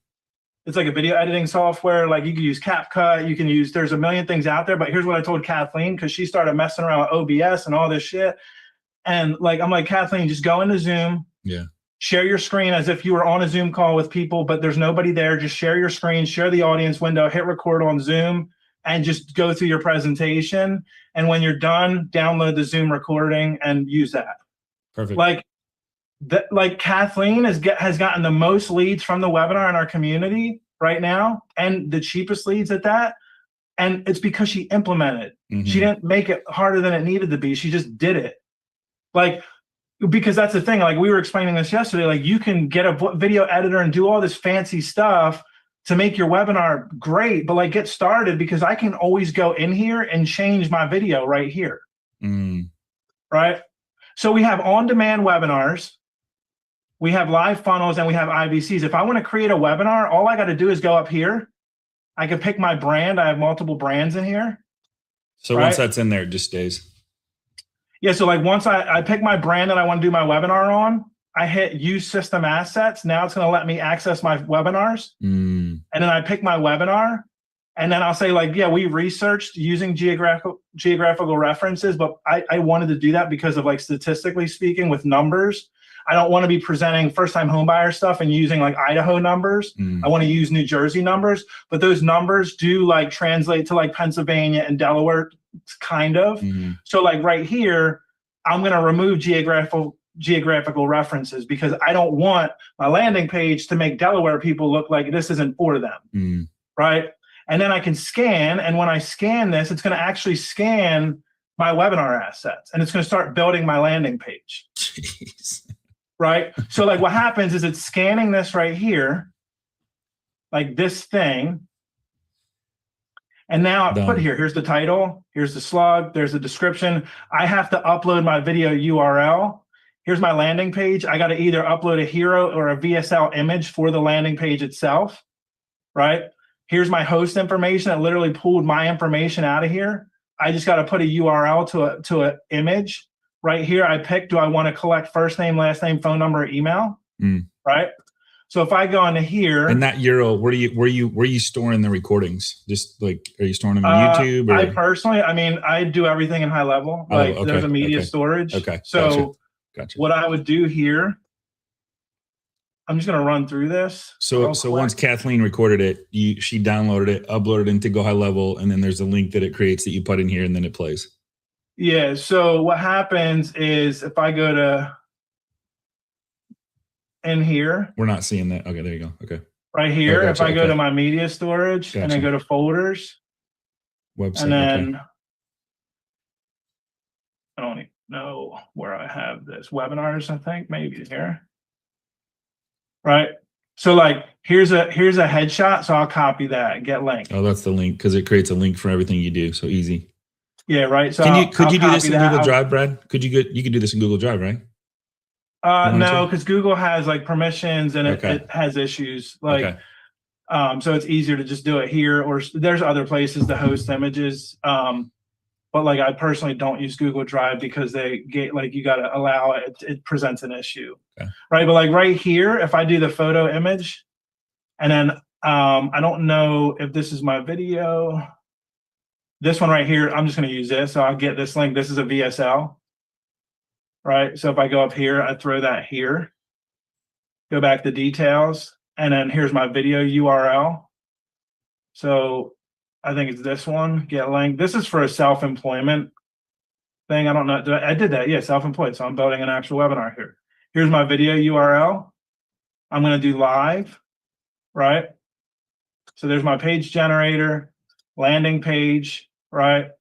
It's like a video editing software. Like you can use CapCut. You can use, there's a million things out there. But here's what I told Kathleen, because she started messing around with OBS and all this shit. And like, I'm like, Kathleen, just go into Zoom. Yeah. share your screen as if you were on a Zoom call with people, but there's nobody there. Just share your screen, share the audience window, hit record on Zoom, and just go through your presentation. And when you're done, download the Zoom recording and use that. Perfect. Like Kathleen has gotten the most leads from the webinar in our community right now, and the cheapest leads at that. And it's because she implemented. She didn't make it harder than it needed to be. She just did it. Like, because that's the thing, like we were explaining this yesterday, like you can get a video editor and do all this fancy stuff to make your webinar great, but like get started, because I can always go in here and change my video right here. Right? So we have on-demand webinars, we have live funnels, and we have IVCs. If I want to create a webinar, all I got to do is go up here. I can pick my brand. I have multiple brands in here. So once that's in there, it just stays. Yeah, so like once I pick my brand that I want to do my webinar on, I hit use system assets. Now it's going to let me access my webinars. And then I pick my webinar, and then I'll say like, yeah, we researched using geographical references, but I wanted to do that because of like statistically speaking with numbers. I don't want to be presenting first-time homebuyer stuff and using like Idaho numbers. I want to use New Jersey numbers, but those numbers do like translate to like Pennsylvania and Delaware, kind of. So like right here, I'm going to remove geographical references because I don't want my landing page to make Delaware people look like this isn't for them, right? And then I can scan, and when I scan this, it's going to actually scan my webinar assets, and it's going to start building my landing page. Jeez. Right? So like what happens is it's scanning this right here, like this thing. And now I put here, here's the title, here's the slug, there's the description. I have to upload my video URL. Here's my landing page. I got to either upload a hero or a VSL image for the landing page itself, right? Here's my host information. It literally pulled my information out of here. I just got to put a URL to an image. Right here, I pick, do I want to collect first name, last name, phone number, email, right? So if I go into here, and that URL, where are you storing the recordings? Just like, are you storing them on YouTube? Or? I personally, I mean, I do everything in high level. Like there's a media storage. Okay. So gotcha. What I would do here, I'm just going to run through this. So once Kathleen recorded it, she downloaded it, uploaded it into Go High Level, and then there's a link that it creates that you put in here, and then it plays. Yeah. So what happens is if I go to in here, we're not seeing that. Okay, there you go. Okay. Right here, if I go to my media storage and then go to folders, website, and then I don't even know where I have this webinars. I think maybe here. Right. So like here's a headshot. So I'll copy that and get link. Oh, that's the link because it creates a link for everything you do. So easy. Yeah, right. So could you do this in Google Drive, Brad? You could do this in Google Drive, right? No, because Google has like permissions and it has issues. Like so it's easier to just do it here, or there's other places to host images. But like I personally don't use Google Drive because they get like you gotta allow it, it presents an issue. Right. But like right here, if I do the photo image, and then I don't know if this is my video. This one right here, I'm just going to use this. So I'll get this link. This is a VSL, right? So if I go up here, I throw that here, go back to details, and then here's my video URL. So I think it's this one, get link. This is for a self-employment thing. I don't know. I did that. Yeah, self-employed. So I'm building an actual webinar here. Here's my video URL. I'm going to do live, right? So there's my page generator, landing page. Right.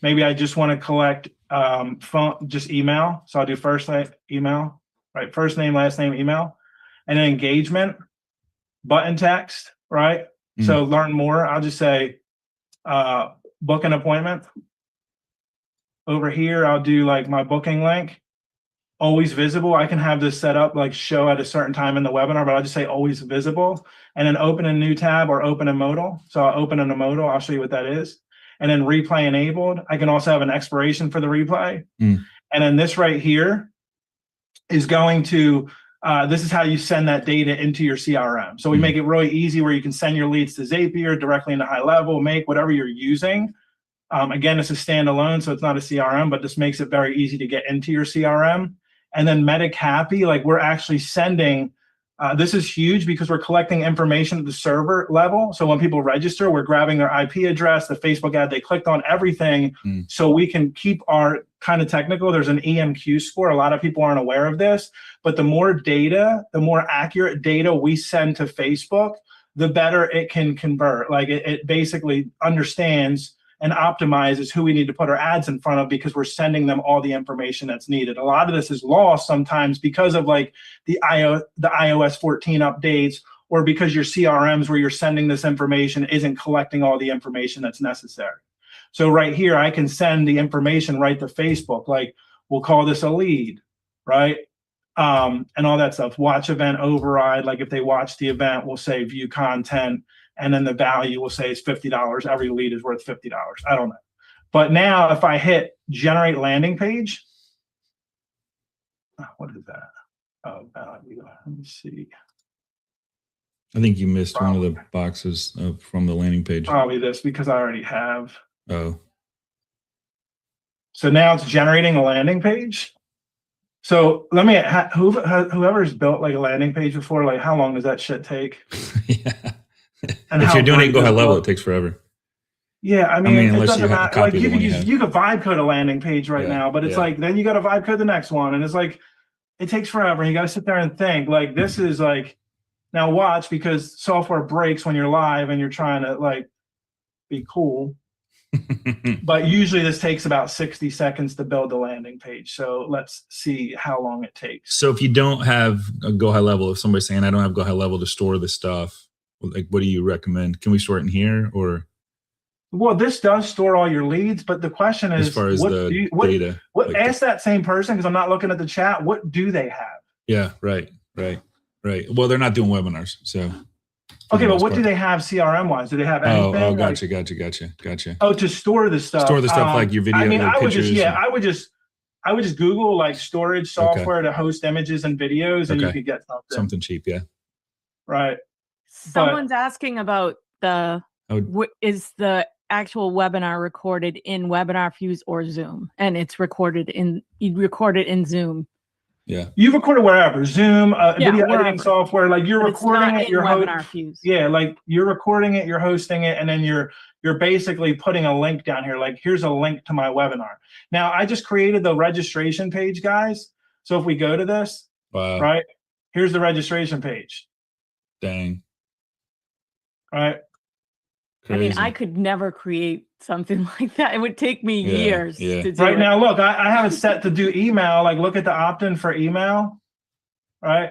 Maybe I just want to collect phone, just email. So I'll do first name, email, right? First name, last name, email, and then engagement, button text, right? So learn more. I'll just say book an appointment. Over here, I'll do like my booking link, always visible. I can have this set up like show at a certain time in the webinar, but I'll just say always visible, and then open a new tab or open a modal. So I'll open in a modal. I'll show you what that is. And then replay enabled. I can also have an expiration for the replay. And then this right here is going to, this is how you send that data into your CRM. So we make it really easy where you can send your leads to Zapier directly into High Level, make whatever you're using. Again, it's a standalone, so it's not a CRM, but this makes it very easy to get into your CRM. And then Medic Happy, like we're actually sending, this is huge because we're collecting information at the server level. So when people register, we're grabbing their IP address, the Facebook ad they clicked on, everything. So we can keep our kind of technical. There's an EMQ score. A lot of people aren't aware of this, but the more data, the more accurate data we send to Facebook, the better it can convert. Like it basically understands and optimizes who we need to put our ads in front of because we're sending them all the information that's needed. A lot of this is lost sometimes because of like the iOS 14 updates, or because your CRMs where you're sending this information isn't collecting all the information that's necessary. So right here, I can send the information right to Facebook. Like we'll call this a lead, right? And all that stuff. Watch event override. Like if they watch the event, we'll say view content. And then the value will say it's $50. Every lead is worth $50. I don't know. But now if I hit generate landing page, what is that? Oh, value. Let me see. I think you missed one of the boxes from the landing page. Probably this because I already have. Oh. So now it's generating a landing page. So let me, whoever's built like a landing page before, like how long does that shit take? Yeah. And if you're doing it, go high level, it it takes forever. Yeah, I mean it unless doesn't you have a matter. Like copy of the one you you could vibe code a landing page right Yeah, now, but it's yeah. like then you got to vibe code the next one, and it's like it takes forever. And you got to sit there and think. Like this is like now watch because software breaks when you're live and you're trying to like be cool. But usually this takes about 60 seconds to build the landing page. So let's see how long it takes. So if you don't have a go high level, if somebody's saying I don't have go high level to store this stuff, like what do you recommend? Can we store it in here or? Well, this does store all your leads, but the question is, As far as the data, what like ask that same person because I'm not looking at the chat. What do they have? Yeah, right. Well, they're not doing webinars, so. Okay, but what do they have CRM wise? Do they have anything? Oh, gotcha. Oh, to store the stuff. Store the stuff like your video. I mean, like I would just pictures I would just Google like storage software to host images and videos, and you could get something cheap. Yeah. Right. Someone's asking about is the actual webinar recorded in Webinar Fuse or Zoom, and it's recorded in Zoom. Yeah. You record it wherever, Zoom, video editing software, like you're But recording it, you're Webinar Fuse. Yeah, like you're recording it, you're hosting it, and then you're basically putting a link down here. Like here's a link to my webinar. Now I just created the registration page, guys. So if we go to this, right, here's the registration page. Dang. All right. Crazy. I mean, I could never create something like that. It would take me years to do Right it. now, look, I have it set to do email. Like, look at the opt-in for email, right?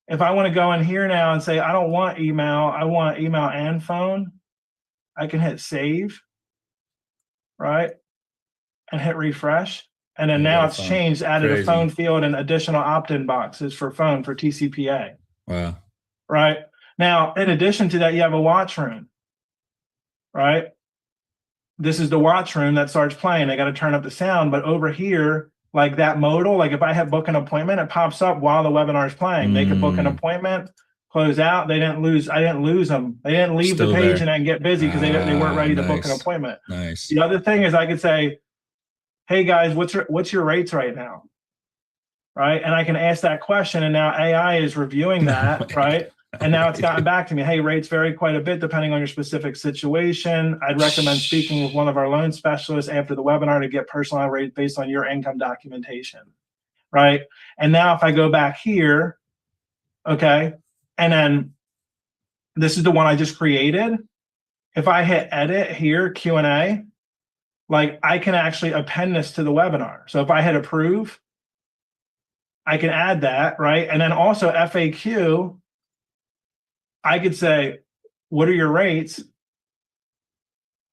If I want to go in here now and say, I don't want email, I want email and phone, I can hit save, right? And hit refresh. And then now it's changed, added a phone field and additional opt-in boxes for phone for TCPA. Wow. Right? Now, in addition to that, you have a watch room. Right? This is the watch room that starts playing. They got to turn up the sound, but over here, like that modal, like if I have book an appointment, it pops up while the webinar is playing. They could book an appointment, close out. I didn't lose them. They didn't leave the page and then get busy because they weren't ready to book an appointment. Nice. The other thing is I could say, hey guys, what's your rates right now? Right? And I can ask that question, and now AI is reviewing that, right? And now it's gotten back to me. Hey, rates vary quite a bit depending on your specific situation. I'd recommend speaking with one of our loan specialists after the webinar to get personalized rates based on your income documentation, right? And now if I go back here, okay, and then this is the one I just created. If I hit edit here, Q&A, like I can actually append this to the webinar. So if I hit approve, I can add that, right? And then also FAQ, I could say, what are your rates?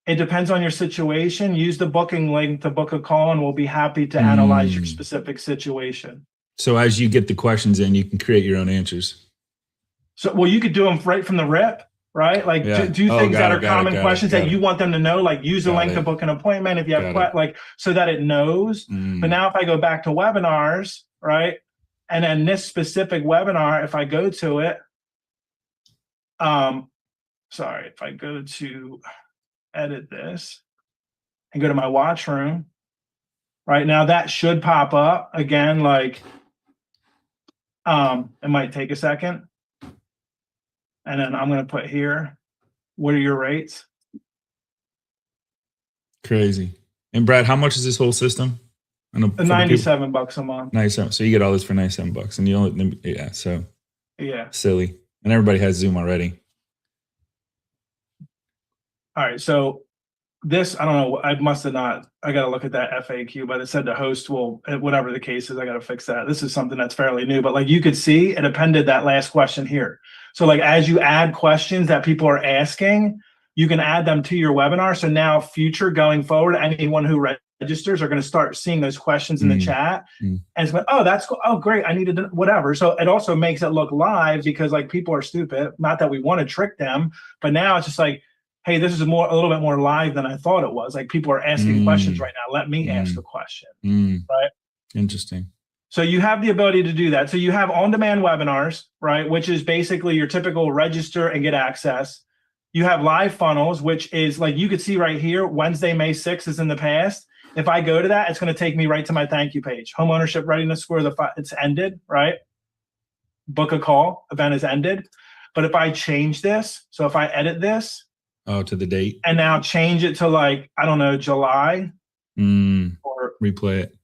It depends on your situation. Use the booking link to book a call, and we'll be happy to analyze your specific situation. So as you get the questions in, you can create your own answers. So, well, you could do them right from the rip, right? Like do things that are common questions that you want them to know, like use the link to book an appointment if you have like so that it knows. But now if I go back to webinars, right? And then this specific webinar, if I go to it, sorry, if I go to edit this and go to my watch room, right now that should pop up again, like It might take a second. And then I'm going to put here, what are your rates? Crazy. And Brad, how much is this whole system? I know $97 a month. Nice. So you get all this for $97, and you only, so Yeah. silly. And everybody has Zoom already. All right. So this, I don't know. I must have not. I got to look at that FAQ, but it said the host will, whatever the case is, I got to fix that. This is something that's fairly new, but like you could see, it appended that last question here. So like as you add questions that people are asking, you can add them to your webinar. So now future going forward, anyone who registers are going to start seeing those questions in the chat and it's going, oh, that's cool. Oh, great. I needed whatever. So it also makes it look live because like people are stupid. Not that we want to trick them, but now it's just like, hey, this is a little bit more live than I thought it was. Like people are asking questions right now. Let me ask the question, right? Interesting. So you have the ability to do that. So you have on-demand webinars, right? Which is basically your typical register and get access. You have live funnels, which is like you could see right here, Wednesday, May 6th is in the past. If I go to that, it's going to take me right to my thank you page. Home ownership readiness score, it's ended, right? Book a call, event is ended. But if I change this, so if I edit this. Oh, to the date. And now change it to like, I don't know, July. Or replay it.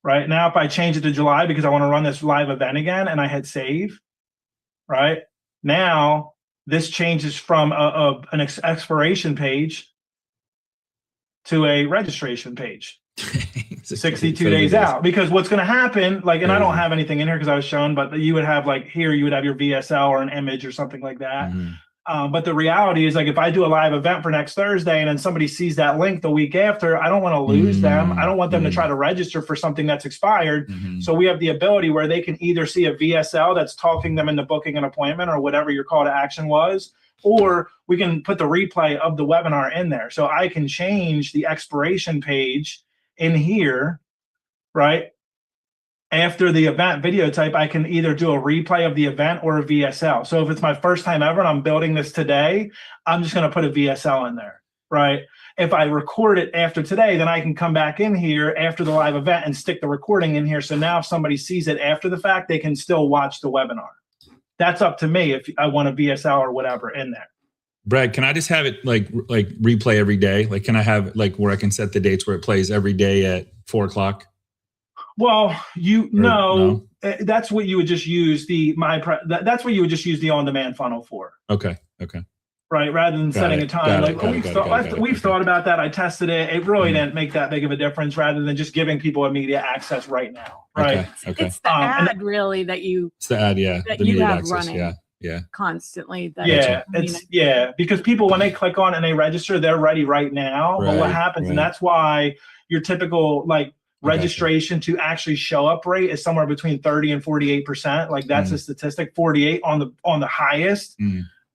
Right now, if I change it to July because I want to run this live event again and I hit save, right? Now, this changes from an expiration page to a registration page. 62 days out. Because what's going to happen, like, and I don't have anything in here because I was shown, but you would have like here, you would have your VSL or an image or something like that. But the reality is like if I do a live event for next Thursday and then somebody sees that link the week after, I don't want to lose them. I don't want them to try to register for something that's expired. So we have the ability where they can either see a VSL that's talking them into booking an appointment or whatever your call to action was, or we can put the replay of the webinar in there. So I can change the expiration page in here, right? After the event video type, I can either do a replay of the event or a VSL. So if it's my first time ever and I'm building this today, I'm just going to put a VSL in there, right? If I record it after today, then I can come back in here after the live event and stick the recording in here. So now if somebody sees it after the fact, they can still watch the webinar. That's up to me if I want a VSL or whatever in there. Brad, can I just have it like replay every day? Like, can I have like where I can set the dates where it plays every day at 4:00? Well, that's what you would just use that's what you would just use the on-demand funnel for. Okay. Right, rather than setting a time. We've thought about that. I tested it. It really didn't make that big of a difference. Rather than just giving people immediate access right now. Right. Okay. It's the ad really that you. It's the ad, yeah. That the you have access, running. Yeah. Constantly. Because people when they click on and they register, they're ready right now. But what happens, and that's why your typical like registration to actually show up rate is somewhere between 30 and 48%. Like that's a statistic. 48 on the highest.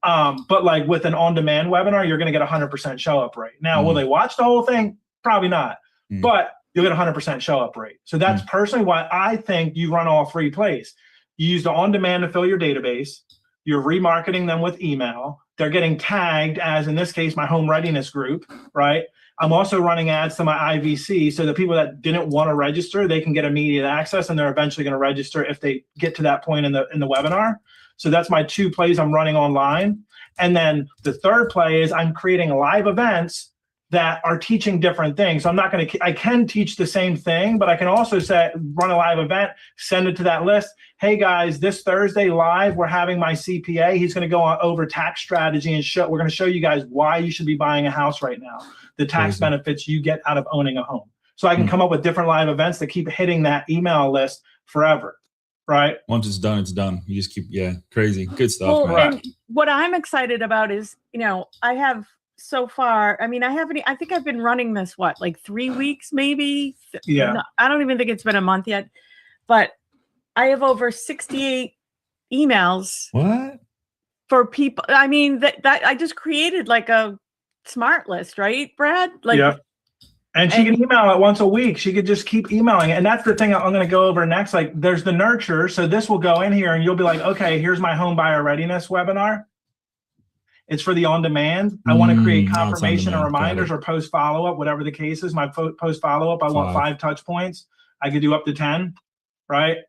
But like with an on-demand webinar, you're going to get 100% show up rate. Now, will they watch the whole thing? Probably not. But you'll get 100% show up rate. So that's personally why I think you run all three plays. You use the on-demand to fill your database. You're remarketing them with email. They're getting tagged as, in this case, my home readiness group, right? I'm also running ads to my IVC. So the people that didn't want to register, they can get immediate access and they're eventually going to register if they get to that point in the webinar. So that's my two plays I'm running online. And then the third play is I'm creating live events that are teaching different things. So I can teach the same thing, but I can also run a live event, send it to that list. Hey guys, this Thursday live, we're having my CPA. He's going to go over tax strategy and we're going to show you guys why you should be buying a house right now, the tax benefits you get out of owning a home. So I can come up with different live events that keep hitting that email list forever. Right. Once it's done, it's done. You just keep, crazy. Good stuff. Well, man. And what I'm excited about is, I have so far, I think I've been running this, like 3 weeks, maybe? Yeah. No, I don't even think it's been a month yet, but I have over 68 emails. What? For people. I mean, that I just created like a smart list, right, Brad? Like, yeah. And she can email it once a week. She could just keep emailing. And that's the thing I'm going to go over next. Like there's the nurture. So this will go in here and you'll be like, okay, here's my home buyer readiness webinar. It's for the on-demand. I want to create confirmation and reminders or post follow-up, whatever the case is. My post follow-up, I want 5 touch points. I could do up to 10, right?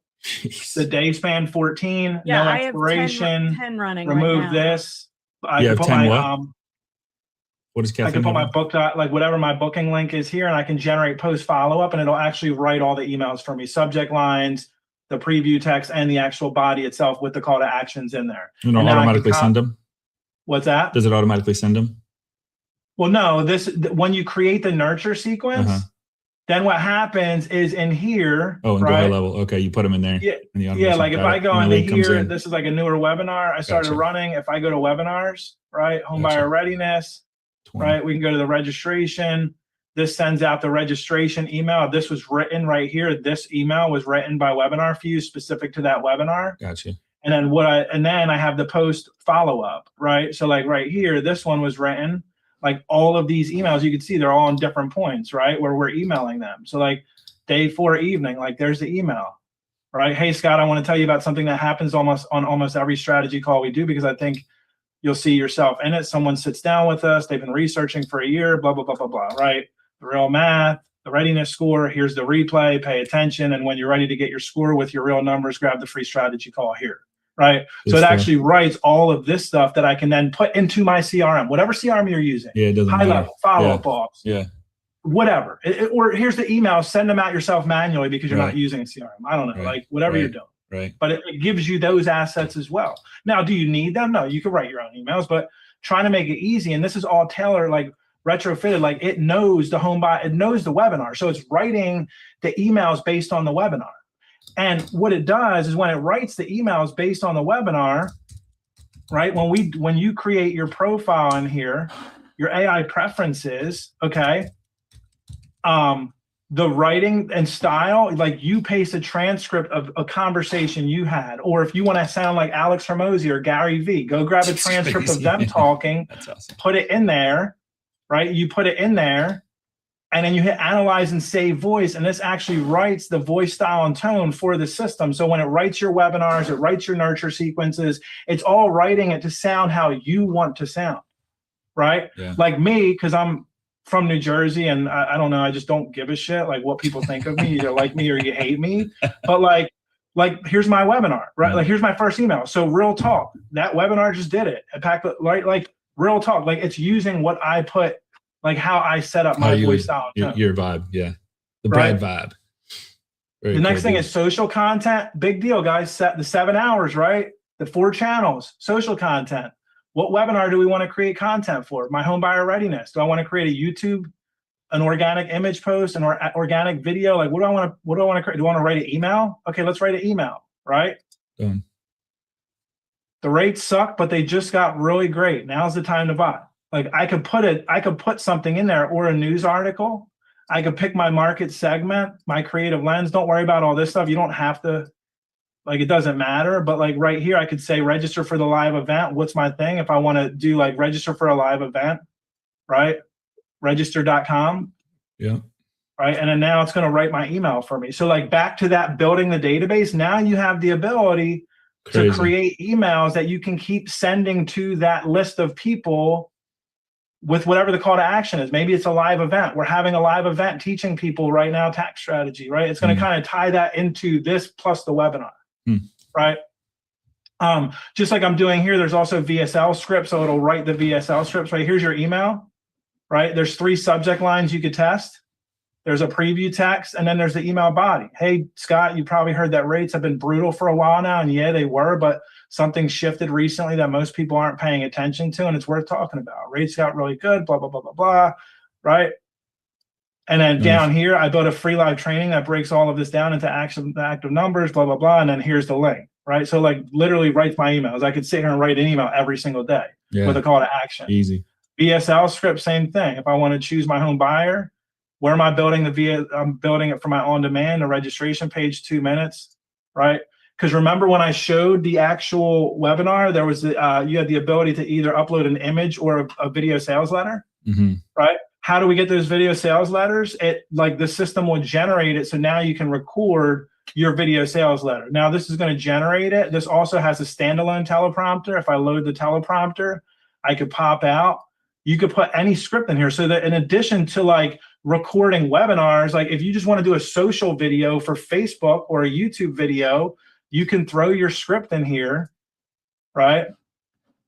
The day span 14, Yeah, no I have 10 expiration, 10 running remove right now. this. I You can have put 10 my what? What is I caffeine? can put my level? book like whatever my booking link is here, and I can generate post follow-up, and it'll actually write all the emails for me, subject lines, the preview text, and the actual body itself with the call to actions in there. You know, And now I can automatically send them? What's that? Does it automatically send them? Well, no, when you create the nurture sequence, then what happens is in here, Oh, and go right? high level. Okay, you put them in there. Yeah, in the yeah, automation. like if Got I it. go And the into lead comes here, in. this is like a newer webinar I started Gotcha. running. If I go to webinars, right, home Gotcha. buyer readiness, 20. right, we can go to the registration. This sends out the registration email. This was written right here. This email was written by Webinar Fuse specific to that webinar. Gotcha. And then I have the post follow-up, right? So like right here, this one was written, like all of these emails, you can see they're all on different points, right? Where we're emailing them. So like day 4 evening, like there's the email, right? Hey, Scott, I want to tell you about something that happens almost every strategy call we do, because I think you'll see yourself in it. Someone sits down with us. They've been researching for a year, blah, blah, blah, blah, blah, right? The real math, the readiness score, here's the replay, pay attention. And when you're ready to get your score with your real numbers, grab the free strategy call here, right? Good so it stuff. actually writes all of this stuff that I can then put into my CRM, whatever CRM you're using. Yeah, it doesn't High matter. level, follow-up ops, Yeah. whatever. Or here's the email, send them out yourself manually because you're Right. not using a CRM. I don't know, Right. like whatever Right. you're doing. Right. But it gives you those assets as well. Now, do you need them? No, you can write your own emails, but trying to make it easy. And this is all tailored, like retrofitted, like it knows the home buy, it knows the webinar. So it's writing the emails based on the webinar. And what it does is when it writes the emails based on the webinar, right? When you create your profile in here, your AI preferences, okay, the writing and style, like you paste a transcript of a conversation you had, or if you want to sound like Alex Hormozy or Gary Vee, go grab a That's transcript crazy. of them talking, That's awesome. put it in there, right? You put it in there, and then you hit analyze and save voice, and this actually writes the voice style and tone for the system. So when it writes your webinars, it writes your nurture sequences, it's all writing it to sound how you want to sound, right? Yeah. Like me, because I'm from New Jersey, and I don't know, I just don't give a shit like what people think of me. You either like me or you hate me. But like here's my webinar, right? Yeah. Like here's my first email. So real talk, that webinar just did it. It packed like real talk, like it's using what I put, like how I set up my voice style. Your vibe, yeah. The Right. Brad vibe. Very The next cool, thing dude. is social content. Big deal, guys. Set the 7 hours, right? The 4 channels, social content. What webinar do we want to create content for? My home buyer readiness. Do I want to create a YouTube, an organic image post, an organic video? Like, what do I want to create? Do I want to write an email? Okay, let's write an email, right? Done. The rates suck, but they just got really great. Now's the time to buy. Like I could put something in there, or a news article. I could pick my market segment, my creative lens. Don't worry about all this stuff. You don't have to, like, it doesn't matter. But like right here, I could say register for the live event. What's my thing? If I want to do like register for a live event, right? Register.com. Yeah. Right. And then now it's going to write my email for me. So like back to that building the database. Now you have the ability Crazy. to create emails that you can keep sending to that list of people with whatever the call to action is. Maybe it's a live event. We're having a live event teaching people right now tax strategy, right? It's going to kind of tie that into this plus the webinar, right? Just like I'm doing here, there's also VSL scripts, so it'll write the VSL scripts, right? Here's your email, right? There's 3 subject lines you could test. There's a preview text, and then there's the email body. Hey, Scott, you probably heard that rates have been brutal for a while now, and yeah, they were, but something shifted recently that most people aren't paying attention to, and it's worth talking about. Rates got really good, blah, blah, blah, blah, blah, right? And then down here, I built a free live training that breaks all of this down into active numbers, blah, blah, blah, and then here's the link, right? So like literally writes my emails. I could sit here and write an email every single day with a call to action. Easy. VSL script, same thing. If I want to choose my home buyer, where am I building I'm building it for my on-demand, the registration page, 2 minutes, right? Because remember when I showed the actual webinar, there was you had the ability to either upload an image or a video sales letter, right? How do we get those video sales letters? It like the system will generate it, so now you can record your video sales letter. Now this is going to generate it. This also has a standalone teleprompter. If I load the teleprompter, I could pop out you could put any script in here, so that in addition to like recording webinars, like if you just want to do a social video for Facebook or a YouTube video, you can throw your script in here, right?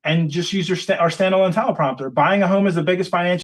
And just use our standalone teleprompter. Buying a home is the biggest financial